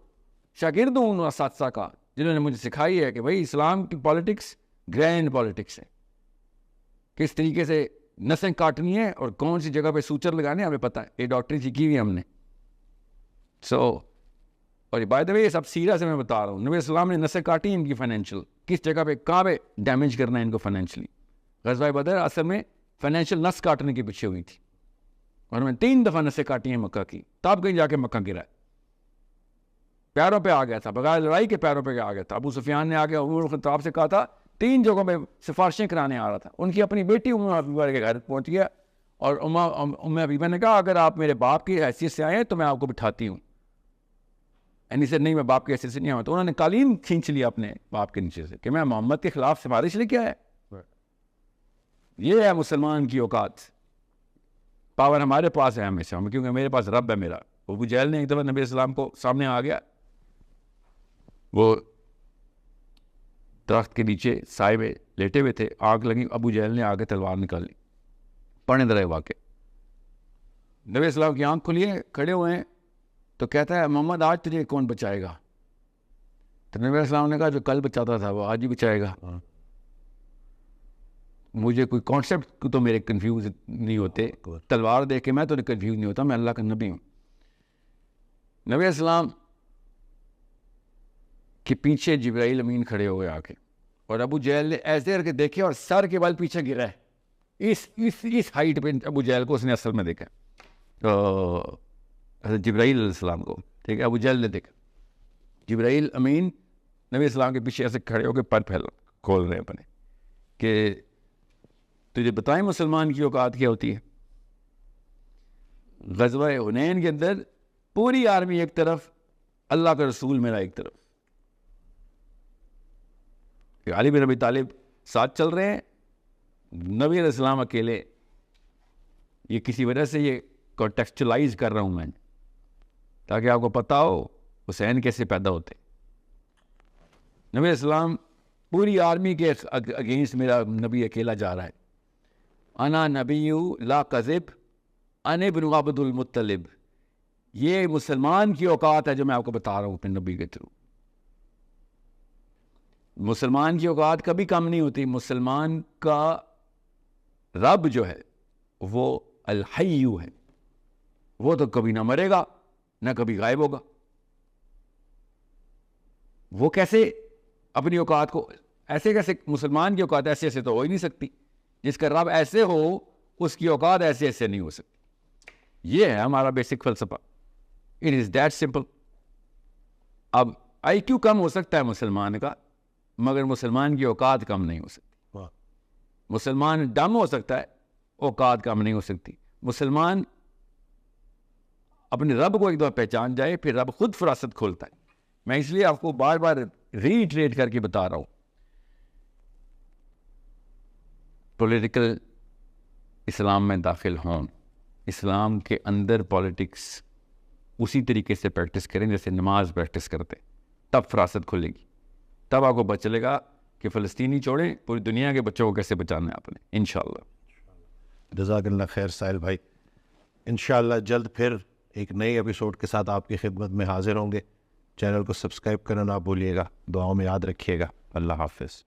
شاگرد ہوں اساتذہ کا جنہوں نے مجھے سکھائی ہے کہ بھائی اسلام کی پالیٹکس گرینڈ پالیٹکس ہے. کس طریقے سے نسیں کاٹنی ہے اور کون سی جگہ پہ سوچر لگانے ہمیں پتہ ہے. یہ ڈاکٹری سیکھی ہوئی ہے ہم نے. اور بائی دا وے یہ سب سیرہ سے میں بتا رہا ہوں. نبی السلام نے نسیں کاٹی ان کی فائنینشیل, کس جگہ پہ کہاں پہ ڈیمیج کرنا ہے ان کو فائنینشلی. غزوہ بدر اصل میں فائنینشیل نس کاٹنے کے پیچھے ہوئی تھی, اور میں 3 دفعہ نسیں کاٹی ہیں مکہ کی, تب کہیں جا کے مکہ گرا. پیروں پہ آ گیا تھا, بغیر لڑائی کے پیروں پہ آ گیا تھا. ابو سفیان نے آ کے عمر الخطاب سے کہا تھا 3 جگہوں پہ سفارشیں کرانے آ رہا تھا. ان کی اپنی بیٹی ام حبیبہ کے گھر پہنچ گیا, اور ام حبیبہ نے کہا اگر آپ میرے باپ کی حیثیت سے آئے ہیں تو میں آپ کو بٹھاتی ہوں. سے نہیں, میں باپ کی حیثیت سے نہیں آیا. تو انہوں نے قالین کھینچ لیا اپنے باپ کے نیچے سے کہ میں محمد کے خلاف سفارش لے کے آیا. یہ ہے مسلمان کی اوقات. پاور ہمارے پاس ہے ہمیشہ, کیونکہ میرے پاس رب ہے میرا. ابو جہل نے ایک دفعہ نبی السلام کو سامنے آ گیا, وہ درخت کے نیچے سائے میں لیٹے ہوئے تھے, آگ لگی, ابو جہل نے آگے تلوار نکال لی. پڑھنے ذرا واقع. نبی السلام کی آنکھ کھلی ہے, کھڑے ہوئے ہیں, تو کہتا ہے محمد آج تجھے کون بچائے گا؟ تو نبی السلام نے کہا جو کل بچاتا تھا وہ آج ہی بچائے گا. مجھے کوئی کانسیپٹ تو میرے کنفیوز نہیں ہوتے, تلوار دیکھ کے میں تو کنفیوز نہیں ہوتا, میں اللہ کا نبی ہوں. نبی السلام کے پیچھے جبرائیل امین کھڑے ہوئے آ کے, اور ابو جہل نے ایسے کر کے دیکھے اور سر کے بل پیچھے گرا ہے. اس ہائٹ پہ ابو جہل کو اس نے اصل میں دیکھا, جبرائیل علیہ السلام کو, ٹھیک ہے, ابو جہل نے دیکھا. جبرائیل امین نبی السلام کے پیچھے ایسے کھڑے ہو کے پر پھیل کھول رہے ہیں اپنے کہ تجھے بتائیں مسلمان کی اوقات کیا ہوتی ہے. غزوہ حنین کے اندر پوری آرمی ایک طرف, اللہ کا رسول میرا ایک طرف, علی بن ابی طالب ساتھ چل رہے ہیں, نبی علیہ السلام اکیلے. یہ کسی وجہ سے یہ کانٹیکسچلائز کر رہا ہوں میں تاکہ آپ کو پتہ ہو حسین کیسے پیدا ہوتے. نبی علیہ السلام پوری آرمی کے اگینسٹ میرا نبی اکیلا جا رہا ہے. انا نبی لا کذب انا ابن عبد المطلب. یہ مسلمان کی اوقات ہے جو میں آپ کو بتا رہا ہوں اپنے نبی کے تھرو. مسلمان کی اوقات کبھی کم نہیں ہوتی. مسلمان کا رب جو ہے وہ الحیو ہے, وہ تو کبھی نہ مرے گا نہ کبھی غائب ہوگا. وہ کیسے اپنی اوقات کو ایسے کیسے, مسلمان کی اوقات ایسے ایسے تو ہو ہی نہیں سکتی. جس کا رب ایسے ہو اس کی اوقات ایسے ایسے نہیں ہو سکتی. یہ ہے ہمارا بیسک فلسفہ. It is that simple. اب آئی کیو کم ہو سکتا ہے مسلمان کا, مگر مسلمان کی اوقات کم نہیں ہو سکتی. مسلمان ڈم ہو سکتا ہے, اوقات کم نہیں ہو سکتی. مسلمان اپنے رب کو ایک دفعہ پہچان جائے پھر رب خود فراست کھولتا ہے. میں اس لیے آپ کو بار بار ریٹریٹ کر کے بتا رہا ہوں, پولیٹیکل اسلام میں داخل ہوں, اسلام کے اندر پالیٹکس اسی طریقے سے پریکٹس کریں جیسے نماز پریکٹس کرتے, تب فراست کھلے گی. تب آپ کو پتہ چلے گا کہ فلسطینی چھوڑیں, پوری دنیا کے بچوں کو کیسے بچانا ہے آپ نے, انشاءاللہ. جزاک اللہ خیر ساحل بھائی. انشاءاللہ جلد پھر ایک نئے ایپیسوڈ کے ساتھ آپ کی خدمت میں حاضر ہوں گے. چینل کو سبسکرائب کرنا نہ بھولیے گا, دعاؤں میں یاد رکھیے گا. اللہ حافظ.